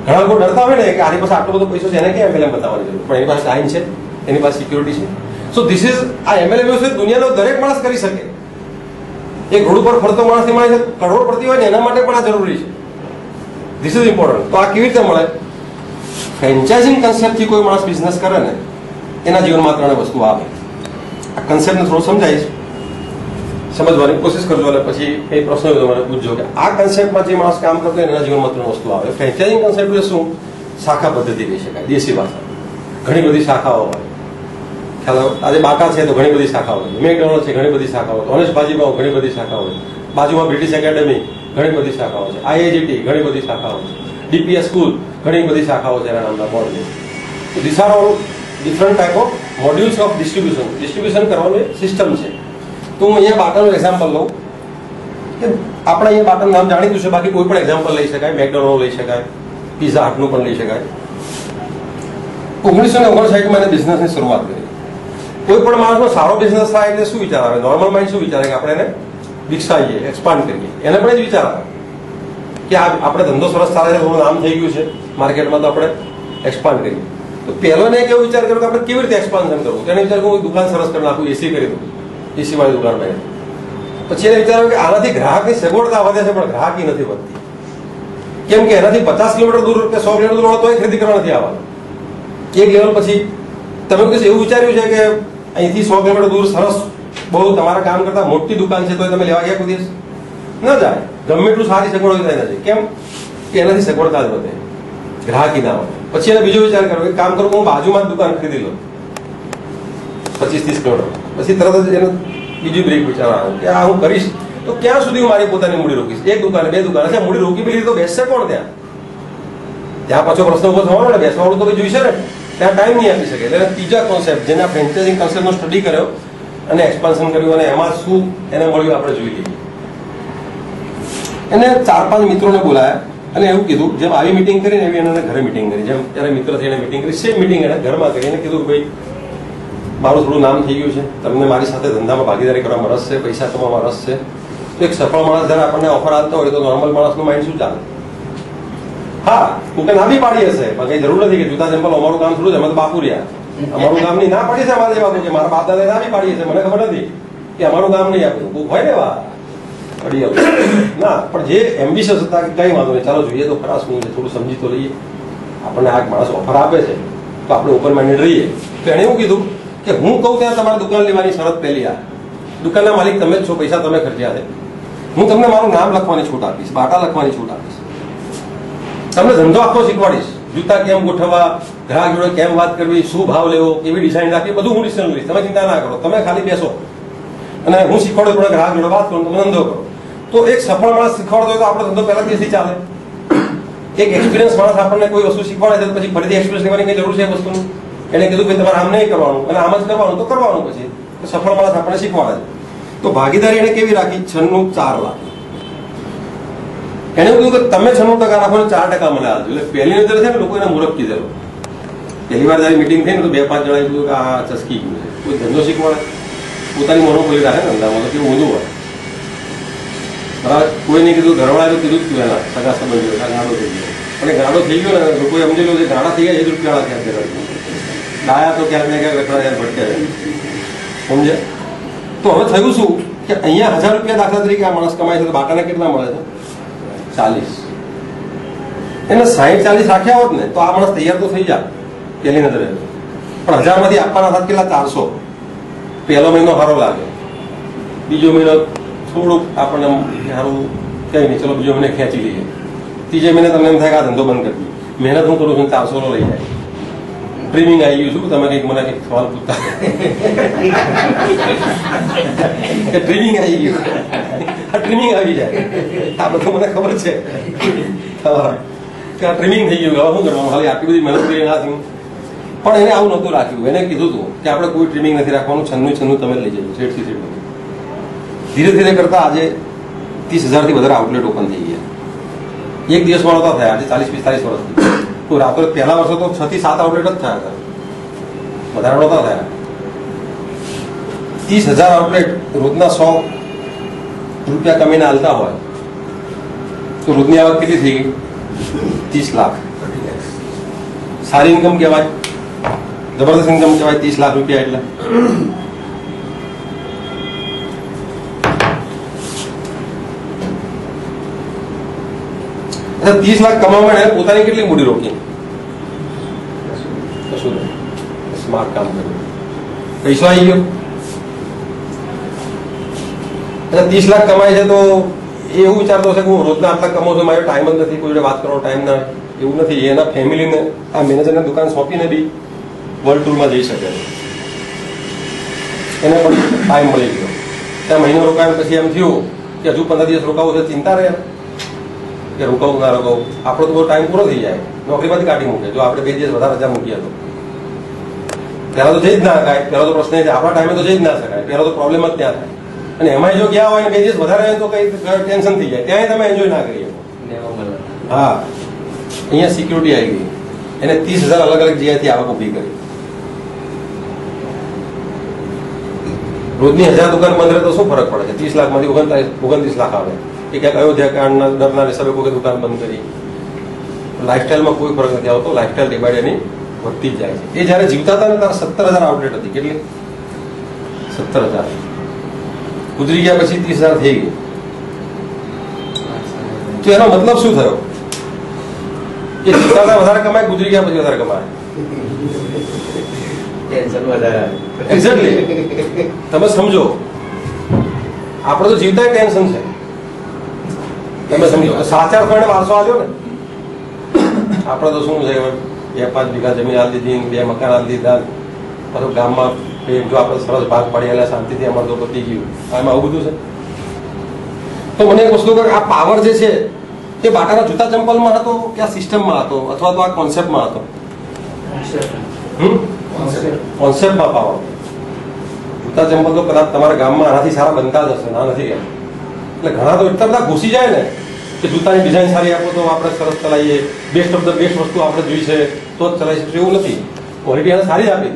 ઘણા લોકો ડરતા હોય ને કે આની પાસે આટલો બધો પૈસો છે, એને ક્યાં MLM બતાવવાની જરૂર? પણ એની પાસે ટાઈમ છે, એની પાસે સિક્યોરિટી છે. સો ધીસ ઇઝ આ MLM છે, દુનિયાનો દરેક માણસ કરી શકે. એક રોડ ઉપર ફરતો માણસની માણસ કરોડપતિ હોય ને, એના માટે પણ આ જરૂરી છે. This is important. તો આ કેવી રીતે મળે? ફ્રેન્ચાઇઝિંગ કન્સેપ્ટથી કોઈ માણસ બિઝનેસ કરે ને, એના જીવનમાં 3 વસ્તુ આવે. આ કન્સેપ્ટને થોડું સમજાવીશ, સમજવાની કોશિશ કરજો, અને પછી એ પ્રશ્ન હોય તો મને પૂછજો કે આ કન્સેપ્ટમાં જે માણસ કામ કરતો હોય એના જીવનમાં 3 વસ્તુ આવે. ફ્રેન્ચાઇઝિંગ કન્સેપ્ટ એટલે શું? શાખા પદ્ધતિ કહી શકાય, દેશી ભાષા. ઘણી બધી શાખાઓ હોય. ખ્યાલ આજે બાટા છે તો ઘણી બધી શાખાઓ હોય, મેકડોનલ્ડ છે ઘણી બધી શાખાઓ, ઓનેસ્ટ ભાજીપાઉં ઘણી બધી શાખાઓ હોય, બાજુમાં બ્રિટિશ એકેડેમી ઘણી બધી શાખાઓ છે, IIGT ઘણી બધી શાખાઓ છે, DPS સ્કૂલ ઘણી બધી શાખાઓ છે એના નામના બોર્ડ. તો this are all different type of modules of distribution કરવાનું એક સિસ્ટમ છે. તો હું અહીંયા બાટાનું એક્ઝામ્પલ લઉં કે આપણે અહીંયા બાટાનું નામ જાણીતું છે, બાકી કોઈ પણ એક્ઝામ્પલ લઈ શકાય, મેકડોનલ્ડ લઈ શકાય, પિઝા હટનું પણ લઈ શકાય. 1959માં એને બિઝનેસની શરૂઆત કરી. કોઈ પણ માણસનો સારો બિઝનેસ થાય એટલે શું વિચાર આવે? નોર્મલ માઇન્ડ શું વિચારે કે આપણે એને વિકસાવીએ, એક્સપાન્ડ કરીએ. એને પણ જ વિચાર આવે કે આપણે ધંધો સરસ ચાલે છે, થોડું નામ થઈ ગયું છે માર્કેટમાં, તો આપણે એક્સપાન્ડ કરીએ. તો પહેલો ને કેવો વિચાર કર્યો કે આપણે કેવી રીતે એક્સપાન્શન કરવું? તેને વિચાર હું દુકાન સરસ કરી નાખું, એસી કરી દઉં, એસી વાળી દુકાન બને. પછી એને વિચાર્યું કે આનાથી ગ્રાહકની સગવડતા વધે છે, પણ ગ્રાહકી નથી વધતી. કેમ કે એનાથી 50 કિલોમીટર દૂર કે 100 કિલોમીટર દૂર તો ખરીદી કરવા નથી આવવાનું. એક લેવલ પછી તમે કશું એવું વિચાર્યું છે કે અહીંથી 100 કિલોમીટર દૂર સરસ બહુ તમારા કામ કરતા મોટી દુકાન છે, તો તમે લેવા ગયા કોઈ દિવસ ન જાય? ગમે એટલું સારી સગવડ હોય થાય નથી. કેમ કે એનાથી સગવડતા જ વધે, ગ્રાહકી ના વધે. પછી એને બીજો વિચાર કર્યો કે કામ કરું હું બાજુમાં જ દુકાન ખરીદી લઉં 25-30 કિલોમીટર. પછી તરત જ એનો બીજી બ્રેક વિચાર આવ્યો કે આ હું કરીશ તો ક્યાં સુધી હું મારી પોતાની મૂડી રોકીશ? 1 દુકાન 2 દુકાન છે, મૂડી રોકી બી લીધી તો બેસશે કોણ ત્યાં? ત્યાં પાછો પ્રશ્ન ઉભો થવાનો ને, બેસવાળું તો જોઈશે ને, ત્યાં ટાઈમ નહીં આપી શકે. એટલે ત્રીજા કોન્સેપ્ટ જેના ફ્રેન્ચાઇઝિંગ કોન્સેપ્ટનો સ્ટડી કર્યો અને એક્સપાન્શન કર્યું, અને એમાં શું એને મળ્યું આપણે જોઈ લઈએ. એને 4-5 મિત્રોને બોલાયા અને એવું કીધું, જેમ આવી મિટિંગ કરીને એવી એને ઘરે મિટિંગ કરી. જેમ ત્યારે મિત્ર થઈને મિટિંગ કરી, સેમ મિટિંગ એને ઘરમાં કરી. એને કીધું ભાઈ મારું થોડું નામ થઈ ગયું છે, તમને મારી સાથે ધંધામાં ભાગીદારી કરવામાં રસ છે, પૈસા કમાવામાં રસ છે. તો એક સફળ માણસ જયારે આપણને ઓફર આપતો હોય તો નોર્મલ માણસનું માઇન્ડ શું ચાલે? હા, તું કે ના બી પાડી હશે, પણ કઈ જરૂર નથી કે જૂતા ચંપલ અમારું કામ થોડું, એમાં તો બાપુ રહ્યા. અમારું કામ નહીં ના પાડી છે અમારા જેવા, કે મારા બાપ દાદા ના બી પાડી હશે, મને ખબર નથી કે અમારું કામ નહીં આપ્યું. બહુ હોય ને વા પડી આવું ના, પણ જે એમ્બિશિયસ હતા કે કઈ વાંધો નહીં, ચાલો જોઈએ તો ખરા શું છે, થોડું સમજી તો લઈએ. આપણને આ માણસ ઓફર આપે છે તો આપણે ઓપન માઇન્ડેડ રહીએ. તો એણે એવું કીધું કે હું કહું ત્યાં તમારે દુકાન લેવાની શરત પહેલી આ, દુકાનના માલિક તમે જ છો, પૈસા તમે ખર્ચ્યા છે, હું તમને મારું નામ લખવાની છૂટ આપીશ, બાટા લખવાની છૂટ આપીશ, તમને ધંધો આખો શીખવાડીશ, જૂતા કેમ ગોઠવવા, ગ્રાહક જોડે કેમ વાત કરવી, શું ભાવ લેવો, કેવી ડિઝાઇન રાખવી, બધું હું ડિસિઝન લઈશ. તમે ચિંતા ના કરો, તમે ખાલી બેસો અને હું શીખવાડું, થોડા ગ્રાહક જોડે વાત કરું, તમે ધંધો કરો. તો એક સફળ માણસ શીખવાડતો હોય તો આપણો ધંધો પહેલા દિવસથી ચાલે. એક એક્સપિરિયન્સ માણસ આપણને કોઈ વસ્તુ શીખવાડે છે તો પછી ફરીથી એક્સપિરિયન્સ લેવાની કઈ જરૂર છે એ વસ્તુનું? એને કીધું કે તમારે આમ નહીં કરવાનું અને આમ જ કરવાનું, તો કરવાનું. પછી તો સફળ માણસ આપણને શીખવાડે છે. તો ભાગીદારી એને કેવી રાખી? 96-4 રાખી. એને એવું કીધું કે તમે 96% રાખો ને 4% મને આપજો. એટલે પહેલી નજરે છે ને લોકો એને મૂર્ખ કીધેલો. પહેલી વાર જયારે મિટિંગ થઈ ને તો 2-5 જણાએ કીધું કે આ ચસકી ગયું છે. કોઈ ધંધો શીખવાડે, પોતાની મોનોપોલી રાખે ને ધંધામાં, તો કેવું ઊંધું હોય. બરાબર, કોઈ નહીં કીધું, ઘરવાળાએ તો કીધું જ તું એના સગા સંબંધીઓ ગાડો થઈ ગયો. અને ગાડો થઈ ગયો ને લોકોએ સમજી લો કે ગાડા થઈ ગયા, 1 રૂપિયા ક્યાંક ડાયા તો ક્યાંક ને ક્યાંક રખડા ભટકે સમજે. તો હવે થયું શું કે અહીંયા 1000 રૂપિયા દાખલા તરીકે આ માણસ કમાય છે, તો બાટાને કેટલા મળે છે? 40. એને 60-40 રાખ્યા હોત ને તો આ માણસ તૈયાર તો થઈ જાય પહેલી નજરે. પણ 1000માંથી આપવાના હતા કેટલા? 400. પહેલો મહિનો સારો લાગે, બીજો મહિનો થોડુંક આપણને સારું કઈ નહીં, ચલો બીજો મહિને ખેંચી લઈએ, ત્રીજે મહિને તમને એમ થાય કે આ ધંધો બંધ કરી દઈએ. મહેનત હું કરું છું, 400 લઈ જાય. ટ્રીમિંગ આવી ગયું છું. તમે કંઈક મને કંઈક સવાલ પૂછતા ટ્રીમિંગ આવી ગયું, આ ટ્રીમિંગ આવી જાય, આ બધું મને ખબર છે કે આ ટ્રીમિંગ થઈ ગયું. હવે શું કરવાનું? ખાલી આટલી બધી મહેનત કરી ના થયું. પણ એને આવું નહોતું રાખ્યું. એને કીધું હતું કે આપણે કોઈ ટ્રીમિંગ નથી રાખવાનું, 96 તમે લઈ જજો સેટથી સેટ. ધીરે ધીરે કરતા આજે 30,000થી વધારે આઉટલેટ ઓપન થઈ ગયા. એક દિવસમાં નહોતા થયા, આજે 40-45 વર્ષથી. તો રાત્રે પહેલા વર્ષે તો 6 થી 7 આઉટલેટ જ થયા હતા, વધારે નહોતા થયા. 30,000 આઉટલેટ રોજના 100 રૂપિયા કમીને હાલતા હોય તો રોજની આવક કેટલી થઈ ગઈ? 30 લાખ. સારી ઇન્કમ કહેવાય, જબરદસ્ત ઇન્કમ કહેવાય 30 લાખ રૂપિયા એટલે. અચ્છા, 30 લાખ કમાવા એને પોતાની કેટલી મૂડી રોકી? કશું નહીં, સ્માર્ટ કામ કર્યું, પૈસો આવી ગયો. અચ્છા, 30 લાખ કમાય છે તો એ એવું વિચારતો હશે કે હું રોજના આટલા કમાઉં છું, મારો ટાઈમ જ નથી, કોઈ જોડે વાત કરવાનો ટાઈમ ના. એવું નથી. એના ફેમિલીને આ મેનેજરને દુકાન સોંપીને બી વર્લ્ડ ટૂરમાં જઈ શકે, એને પણ ટાઈમ મળી ગયો. ત્યાં મહિનો રોકાયો પછી એમ થયું કે હજુ 15 દિવસ રોકાવું છે, ચિંતા રહે કે રોકાવું ના રોકાવું. આપણો તો બહુ ટાઈમ પૂરો થઈ જાય, નોકરીમાંથી કાઢી મૂકે. જો આપણે 2 દિવસ વધારે રજા મૂકીએ તો પહેલા તો જઈ જ ના શકાય. પહેલો તો પ્રશ્ન એ છે, આપણા ટાઈમે તો જઈ જ ના શકાય. પહેલો તો પ્રોબ્લેમ જ ત્યાં થાય. અને એમાં જો ગયા હોય 2 દિવસ વધારે તો કઈ ટેન્શન થઈ જાય, ત્યાં તમે એન્જોય ના કરી શકો. હા, અહીંયા સિક્યુરિટી આવી ગઈ. એને 30,000 અલગ અલગ જગ્યાએથી આવક ઉભી કરી. રોજની 1000 દુકાન બંધ રહે તો શું ફરક પડે છે? 30 લાખમાંથી 29 લાખ આવે. એ ક્યાંક અયોધ્યા કાંડના ડરના હિસાબે કોઈ દુકાન બંધ કરી. લાઈફસ્ટાઈલમાં કોઈ ફરક નથી આવતો. લાઈફસ્ટાઈલ ડિવાઇડ એની વધતી જ જાય છે. એ જયારે જીવતા હતા ને ત્યારે 17,000 આઉટલેટ હતી. કેટલી? 17,000. ગુજરી ગયા પછી 30,000 થઈ ગઈ. તો એનો મતલબ શું થયો? કે જીવતા હતા વધારે કમાય, ગુજરી ગયા પછી વધારે કમાય. એક્ઝેક્ટલી. તમે સમજો, આપણે તો જીવતા ટેન્શન છે. તમે સમજો, સાચા અર્થમાં વારસો આવ્યો ને. આપણે તો શું છે, 2-5 વીઘા જમીન આલી દીધી, 2 મકાન આલી દીધા, પછી ગામમાં જો આપણે સરસ ભાગ પાડી એટલે શાંતિથી અમારે તો પતી ગયું. આમાં આવું બધું છે. તો મને એક વસ્તુ કે આ પાવર જે છે એ બાટાના જૂતા ચંપલમાં હતો કે આ સિસ્ટમમાં હતો, અથવા તો આ કોન્સેપ્ટમાં હતો? કોન્સેપ્ટમાં પાવર. જૂતા ચંપલ તો કદાચ તમારા ગામમાં આનાથી સારા બનતા જ હશે, ના નથી એમ. એટલે ઘણા તો એટલા બધા ઘૂસી જાય ને કે જૂતાની ડિઝાઇન સારી આપો તો આપણે સરસ ચલાવીએ, બેસ્ટ ઓફ ધ બેસ્ટ વસ્તુ આપણે જોઈ છે તો જ ચલાવી શકીશું. એવું નથી. ક્વોલિટી એને સારી જ આપી.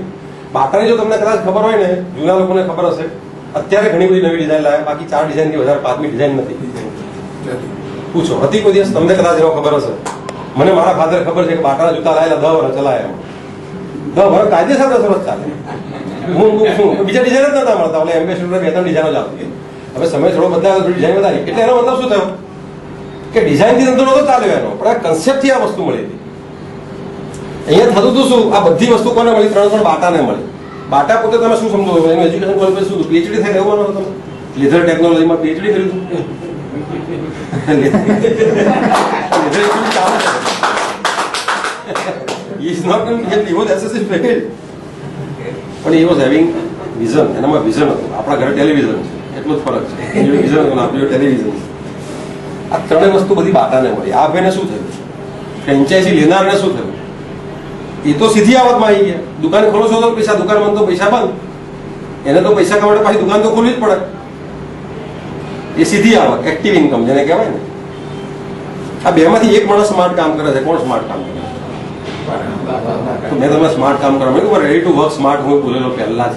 બાટાની જો તમને કદાચ ખબર હોય ને, જૂના લોકોને ખબર હશે, અત્યારે ઘણી બધી નવી ડિઝાઇન લાવે, બાકી 4 ડિઝાઇનથી વધારે 5મી ડિઝાઇન નથી. પૂછો, હતી કોઈ દિવસ? તમને કદાચ એવો ખબર હશે. મને મારા ફાધર ખબર છે કે બાટાના જૂતા લાયેલા 10 વર્ષ ચલાયા. 10 વર્ષ કાયદેસર 10 વર્ષ ચાલે. હું શું બીજા ડિઝાઇન જ નતા મળતા, એટલે એમ્બેસેડર 2-3 ડિઝાઇનો જ આવતી. હવે સમય થોડો બદલાયો, ડિઝાઇન વધારી. એટલે એનો મતલબ શું થયો કે ડિઝાઇનથી ધંધો નતો ચાલ્યો એનો, પણ આ કન્સેપ્ટથી આ વસ્તુ મળી હતી. અહીંયા થતું હતું શું? આ બધી વસ્તુ કોને મળી? 3 બાટાને મળી. બાટા પોતે તમે શું સમજો? એનું એજ્યુકેશન ક્વોલિફિકેશન શું હતું? પીએચડી થઈને રહેવાનું હતું. તમે લેધર ટેકનોલોજીમાં પીએચડી કર્યું હતું. પણ he was having vision. એનામાં વિઝન હતું. આપણા ઘરે ટેલિવિઝન છે, એટલો જ ફરક છે. વિઝન હતું, આપણું ટેલિવિઝન. આ 3 વસ્તુ બધી બાટાને મળી. આ ભાઈને શું થયું? ફ્રેન્ચાઇઝી લેનારને શું થયું? એ તો સીધી આવકમાં આવી ગયા. દુકાન ખોલો છો તો પૈસા, દુકાન બંધ તો પૈસા બંધ. એને તો પૈસા કમાવા પાછી દુકાન તો ખોલવી જ પડે. એ સીધી આવક, એક્ટિવ ઇન્કમ જેને કહેવાય ને. આ બેમાંથી એક માણસ સ્માર્ટ કામ કરે છે. કોણ સ્માર્ટ કામ કરે? તો મેં તમને સ્માર્ટ કામ કરવા મેં રેડી ટુ વર્ક સ્માર્ટ હું બોલેલો પહેલા જ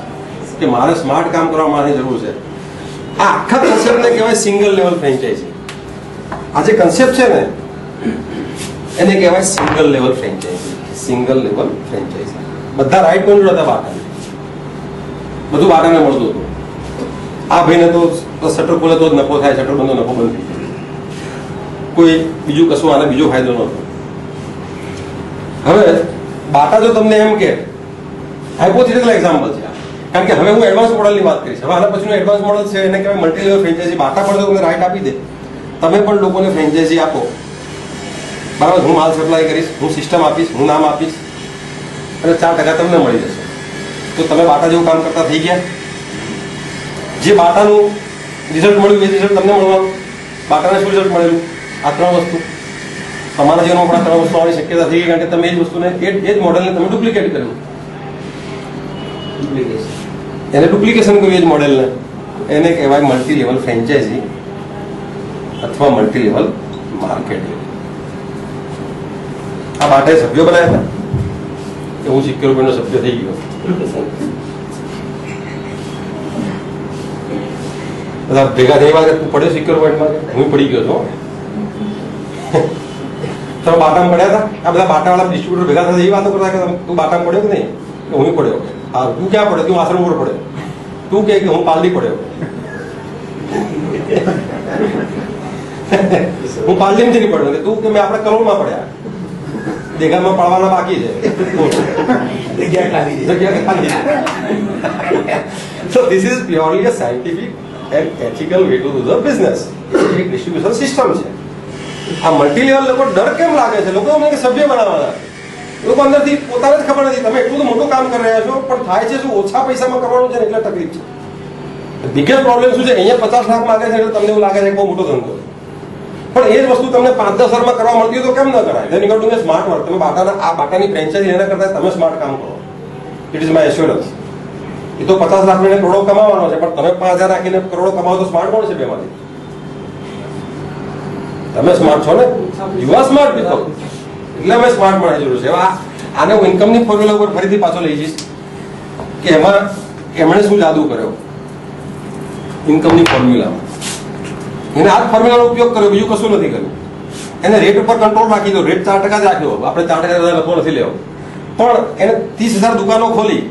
કે મારે સ્માર્ટ કામ કરવા મારે જરૂર છે. આ આખા કન્સેપ્ટને કહેવાય સિંગલ લેવલ ફ્રેન્ચાઇઝી. આ જે કન્સેપ્ટ છે ને એને કહેવાય single level franchise. Single level franchise. બધા રાઈટ કોન્ટ્રોલ હતા બાટાને. બધું બાટાને મળતું હતું. આ ભાઈને તો શટર ખોલે તો જ નફો થાય, શટર બંધ નફો બંધ થઈ જાય. કોઈ બીજું કશું આને બીજો ફાયદો નહોતો. હવે બાટા જો તમને એમ કે હાઇપોથેટિકલ એક્ઝામ્પલ છે, કારણ કે હવે હું એડવાન્સ મોડલની વાત કરીશ. હવે આના પછીનું એડવાન્સ મોડલ છે એને કહેવાય મલ્ટી લેવલ ફ્રેન્ચાઇઝી. બાટા પણ તમને રાઇટ આપી દે, તમે પણ લોકોને ફ્રેન્ચાઇઝી આપો, બરાબર, હું માલ સપ્લાય કરીશ, હું સિસ્ટમ આપીશ, હું નામ આપીશ અને 4% તમને મળી જશે. તો તમે બાટા જેવું કામ કરતા થઈ ગયા. જે બાટાનું રિઝલ્ટ મળ્યું એ રિઝલ્ટ તમને મળવાનું. બાટાને શું રિઝલ્ટ મળેલું? આ 3 વસ્તુ. તમારા જીવનમાં પણ 3 વસ્તુ આવવાની શક્યતા થઈ ગઈ, કારણ કે તમે એ જ વસ્તુને એ જ મોડેલને તમે ડુપ્લિકેટ કર્યું. એને ડુપ્લિકેશન કર્યું એ જ મોડેલને, એને કહેવાય મલ્ટી લેવલ ફ્રેન્ચાઇઝી અથવા મલ્ટી લેવલ માર્કેટિંગ. આ બાટાએ સભ્યો બનાવ્યા હતા કે હું સિક્યોર પોઈન્ટનો સભ્ય થઈ ગયો. બધા ભેગા થઈ વાત તું પડ્યો સિક્યોર પોઈન્ટમાં, હું પડી ગયો છું. તમે બાટામાં પડ્યા હતા? આ બધા બાટાવાળા ડિસ્ટ્રીબ્યુટર ભેગા થતા એ વાતો કરતા કે તું બાટામાં પડ્યો કે નહીં? કે હું પડ્યો. હા, તું ક્યાં પડ્યો? તું આશ્રમ પર પડ્યો. તું કે હું પાલડી પડ્યો. હું પાલડીમાંથી નહીં પડ્યો. તું કે મેં આપણે કરોડમાં પડ્યા, દેખામાં પડવાના બાકી છે. So this is purely a scientific and ethical way to do the business. એક ડિસ્ટ્રીબ્યુશન સિસ્ટમ છે. આ મલ્ટી લેવલ લોકો ડર કેમ લાગે છે? લોકો અમને સભ્ય બનાવવાના, લોકો અંદરથી પોતાને જ ખબર નથી. તમે એટલું મોટું કામ કરી રહ્યા છો, પણ થાય છે શું? ઓછા પૈસામાં કરવાનું છે ને એટલે તકલીફ છે. બિગેસ્ટ પ્રોબ્લેમ શું છે? અહીંયા 50 લાખ માંગે છે એટલે તમને એવું લાગે છે કે બહુ મોટો ધંધો, પણ એ જ વસ્તુ તમને 5-10 હજારમાં કરવા મળતી હોય તો કેમ ન કરાય? Then you got to smart work. તમે બાટાની ફ્રેન્ચાઇઝી એના કરતા તમે સ્માર્ટ કામ કરો. It is my assurance. એ તો 50 લાખ ને કરોડો કમાવાનો છે, પણ તમે 5,000 રાખીને કરોડો કમાવો તો સ્માર્ટ કોણ છે બેમાંથી? તમે સ્માર્ટ છો ને, યુ આર સ્માર્ટ પીપલ. એટલે અમે સ્માર્ટ મળવાની જરૂર છે. આને હું ઇન્કમની ફોર્મ્યુલા ઉપર ફરીથી પાછો લઈ જઈશ કે એમાં એમણે શું જાદુ કર્યો ઇન્કમની ફોર્મ્યુલામાં. એને આ ફોર્મ્યુલાનો ઉપયોગ કર્યો, બીજું કશું નથી કર્યું. એને રેટ ઉપર કંટ્રોલ રાખી દો. રેટ 4% જ રાખ્યો. આપણે 4% લખવો નથી લેવો, પણ એને 30,000 દુકાનો ખોલી.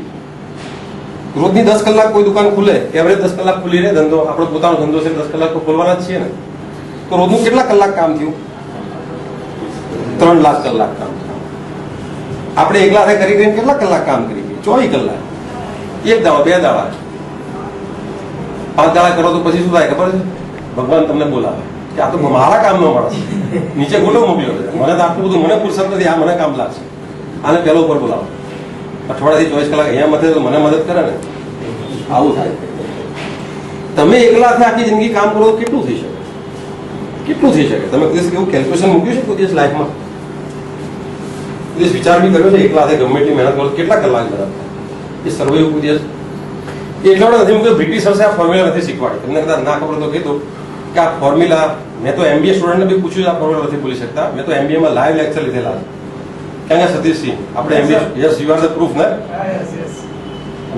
રોજની 10 કલાક કોઈ દુકાન ખુલે, એવરેજ 10 કલાક ખુલી રહે ધંધો. આપણો પોતાનો ધંધો છે, 10 કલાક તો ખોલવાના જ છીએ ને. તો રોજનું કેટલા કલાક કામ થયું? 3 લાખ કલાક કામ થયું. આપણે એકલા કરી કરીને કેટલા કલાક કામ કરી? 24 કલાક. 1 દાડો 2 દાડા 5 દાડા કરો તો પછી શું થાય ખબર છે? ભગવાન તમને બોલાવે કે આ તો મારા કામનો માણસ, નીચે ગોટો મોકલ્યો છે, મને તો આટલું બધું મને ફુરસત નથી, આ મને કામ લાગશે, આને પહેલો ઉપર બોલાવો. અઠવાડિયાથી 24 કલાક અહીંયા મથે તો મને મદદ કરે ને, આવું થાય. તમે એકલાથી આખી જિંદગી કામ કરો તો કેટલું થઈ શકે? કેટલું થઈ શકે? તમે કોઈ દિવસ એવું કેલ્ક્યુલેશન મૂક્યું છે કોઈ દિવસ લાઈફમાં? કોઈ દિવસ વિચાર બી કર્યો છે એકલાથે ગમે એટલી મહેનત કરો કેટલા કલાક મહેનત થાય? એ સર્વે કોઈ દિવસ એટલા બધા નથી મૂક્યું. બ્રિટિશર્સે આ ફોર્મ્યુલા નથી શીખવાડી. તમને કદાચ ના ખબર તો કીધું કે આ ફોર્મ્યુલા, મેં તો MBA સ્ટુડન્ટને બી પૂછ્યું, આ ફોર્મ્યુલા નથી ભૂલી શકતા. મેં તો MBA માં લાઈવ લેક્ચર લીધેલા છે. ક્યાં ગયા સતીશસિંહ? આપણે MBA, yes you are the proof ને.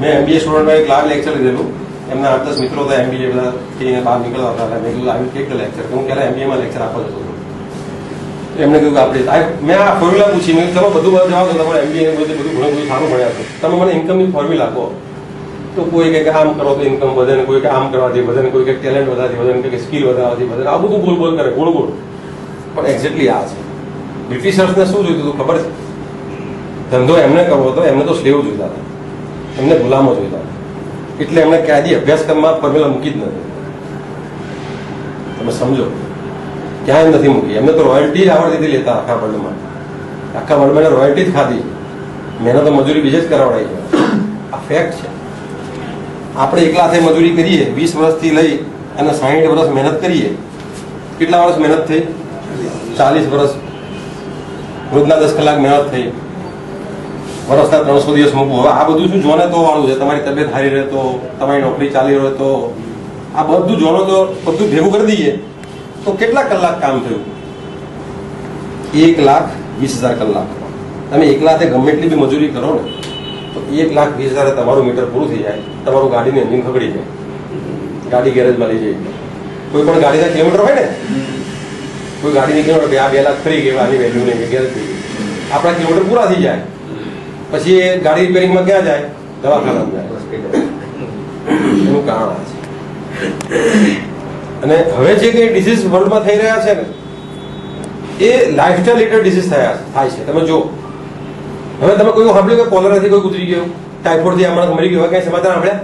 મેં MBA સ્ટુડન્ટમાં એક લાઈવ લેક્ચર લીધેલું. એમના 8-10 મિત્રો હતા MBA બધા થઈને બહાર નીકળતા હતા. મેં કીધું આવી કેક લેક્ચર, હું પહેલા MBA માં લેક્ચર આપવા જતો હતો. એમને કીધું કે આપણે મેં આ ફોર્મ્યુલા પૂછી, મેં ચલો બધું જવાબ દો, તમારે MBA બધું ઘણું સારું ભણ્યા છો, તમે મને ઇન્કમની ફોર્મ્યુલા કહો. તો કોઈ કે આમ કરો તો ઇન્કમ વધે ને, કોઈ કે આમ કરવાથી વધે ને, કોઈ કે ટેલેન્ટ વધારથી વધે ને, કોઈ સ્કિલ વધારવાથી વધે. આ બધું બોલ કરે, ગોળ ગોળ. પણ એક્ઝેક્ટલી આ છે. બ્રિટિશર્સને શું જોઈતું હતું ખબર છે? ધંધો એમને કરવો હતો, એમને તો સ્લેવ જોઈતા હતા, એમને ગુલામો જોઈતા હતા. એટલે એમને ક્યાંય અભ્યાસક્રમમાં ફોર્મ્યુલા મૂકી જ નથી. તમે સમજો, ક્યાંય નથી મૂકી. એમને તો રોયલ્ટી જ આવડતી લેતા આખા વર્લ્ડમાં. આખા વર્લ્ડમાં રોયલ્ટી જ ખાધી. મહેનત તો મજૂરી બીજે જ કરાવડાવી. આ ફેક્ટ છે. આપણે એકલાથે મજૂરી કરીએ 20 વર્ષથી લઈ અને 60 વર્ષ મહેનત કરીએ. કેટલા વર્ષ મહેનત થઈ? 40 વર્ષ. રોજના 10 કલાક મહેનત થઈ. વર્ષના 300 દિવસ મૂકવું. હવે આ બધું શું જોને તો વાળું છે? તમારી તબિયત સારી રહે તો, તમારી નોકરી ચાલી રહે તો, આ બધું જોનો તો બધું ભેગું કરી દઈએ તો કેટલા કલાક કામ થયું? 1,20,000 કલાક. તમે એકલાથે ગમે એટલી બી મજૂરી કરો ને તો 1,20,000 તમારું મીટર પૂરું થઈ જાય. તમારું ગાડીની એન્જિન ખગડી જાય, ગાડી ગેરેજમાં લઈ જાય. કોઈ પણ ગાડીના કિલોમીટર હોય ને, કોઈ ગાડીની કિલોમીટર આ 2 લાખ ફરી ગઈ, આની વેલ્યુ નહીં, ગેરેજ થઈ ગઈ. આપણા કિલોમીટર પૂરા થઈ જાય પછી એ ગાડી રિપેરિંગમાં ક્યાં જાય? દવાખાનામાં જાય. એનું કારણ આ છે. અને હવે જે કઈ ડિસીઝ વર્લ્ડમાં થઈ રહ્યા છે ને, એ લાઇફસ્ટાઇલ રિલેટેડ ડિસીઝ થાય છે. તમે જો હવે તમે કોઈ સાંભળ્યું કે કોલરાથી કોઈ ગુજરી ગયું? ટાઇફોઇડથી આ માણસ મરી ગયો, એવા કઈ સમાચાર સાંભળ્યા?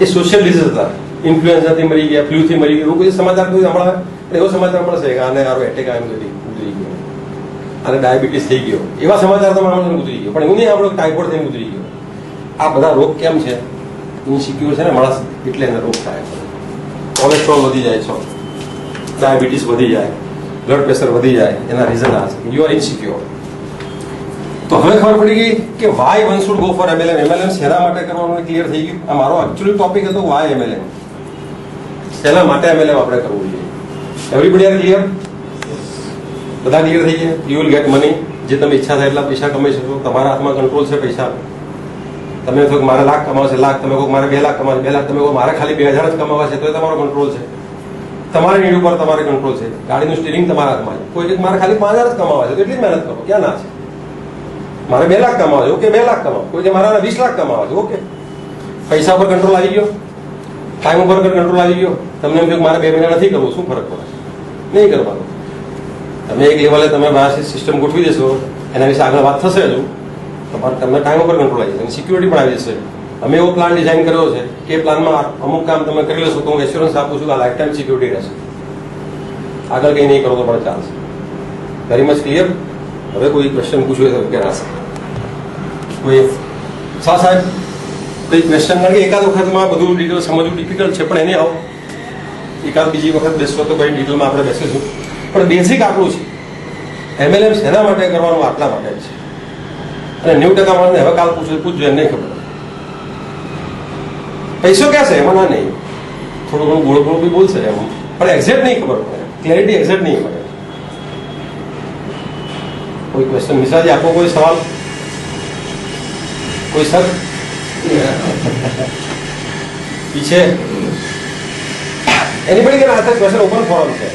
એ સોશિયલ ડિઝીઝ હતા, ઇન્ફ્લુએન્ઝાથી મરી ગયા, ફ્લૂથી મરી ગયા, એવું કોઈ સમાચાર કોઈ સાંભળાવે? એવો સમાચાર મળશે કે આને આરો એટેક આવ્યો નથી, ગુજરી ગયો, અને ડાયાબિટીસ થઈ ગયો, એવા સમાચાર તો માણસને ગુજરી ગયો. પણ એવું નહીં આપણો ટાઇફોઇડ થઈને ગુજરી ગયો. આ બધા રોગ કેમ છે? ઇન્સિક્યોર છે ને માણસ, એટલે એને રોગ થાય. કોલેસ્ટ્રોલ વધી જાય છે, ડાયાબિટીસ વધી જાય, બ્લડ પ્રેશર વધી જાય, એના રીઝન આ છે, યુ આર ઇન્સિક્યોર. તો હવે ખબર પડી ગઈ કે why one should go for MLM. MLM શેના માટે કરવાનું ક્લિયર થઈ ગયું. આ મારો એકચ્યુઅલી ટોપિક હતો વાય MLM, શેના માટે MLM આપણે કરવું જોઈએ. Everybody are clear? બધા ક્લિયર થઈ ગયા? You will get money. જે તમે ઈચ્છા થાય એટલા પૈસા કમાઈ શકો. તમારા હાથમાં કંટ્રોલ છે પૈસા. તમે કહો મારે લાખ કમાવા છે, લાખ. તમે કહો મારે 2 લાખ કમાવા છે, 2 લાખ. તમે કહો મારે ખાલી 2000 જ કમાવા છે, તો એ તમારો કંટ્રોલ છે. તમારી નીડ ઉપર તમારે કંટ્રોલ છે. ગાડીનું સ્ટીરિંગ તમારા હાથમાં છે. કોઈ મારે ખાલી 5000 જ કમાવા છે, તો એટલી મહેનત કરો. ક્યાં ના છે? મારે 2 લાખ કમાવા છે, ઓકે 2 લાખ કમાવો. કોઈ કે મારા 20 લાખ કમાવા છે, ઓકે. પૈસા પર કંટ્રોલ આવી ગયો, ટાઈમ ઉપર કંટ્રોલ આવી ગયો. તમને એમ કે મારે 2 મહિના નથી કરવું, શું ફરક પડે? નહીં કરવાનો. તમે એક લેવલે તમે બહાર સિસ્ટમ ગોઠવી દેશો, એના વિશે આગળ વાત થશે હજુ, તમને ટાઈમ ઉપર કંટ્રોલ આવી જશે, સિક્યુરિટી પણ આવી જશે. અમે એવો પ્લાન ડિઝાઇન કર્યો છે કે એ પ્લાનમાં અમુક કામ તમે કરી લેશો તો હું એશ્યોરન્સ આપું છું કે આ લાઈફ ટાઈમ સિક્યુરિટી રહેશે. આગળ કંઈ નહીં કરો તો પણ ચાલશે. Very much clear? હવે કોઈ ક્વેશ્ચન પૂછવું હોય તો કે રાશે કોઈ સાહેબ કોઈ ક્વેશ્ચન? કારણ કે એકાદ વખતમાં બધું ડિટેલ સમજવું ડિફિકલ્ટ છે, પણ એને આવો એકાદ બીજી વખત બેસવો તો ભાઈ ડિટેલમાં આપણે બેસીશું. પણ બેઝિક આપણું છે MLM શેના માટે કરવાનું, આટલા માટે છે. અને 90% માણસને હવે કાલ પૂછજો એને નહીં ખબર. પૈસો ક્યાં છે એમાં ના નહીં, થોડું ઘણું ગોળ ગોળ બી બોલશે એમ, પણ એક્ઝેક્ટ નહીં ખબર પડે, ક્લેરિટી એક્ઝેક્ટ નહીં મળે. કોઈ ક્વેશ્ચન મિસાજી આપો, કોઈ સવાલ, કોઈ સર પીછે anybody can answer question, open forum છે.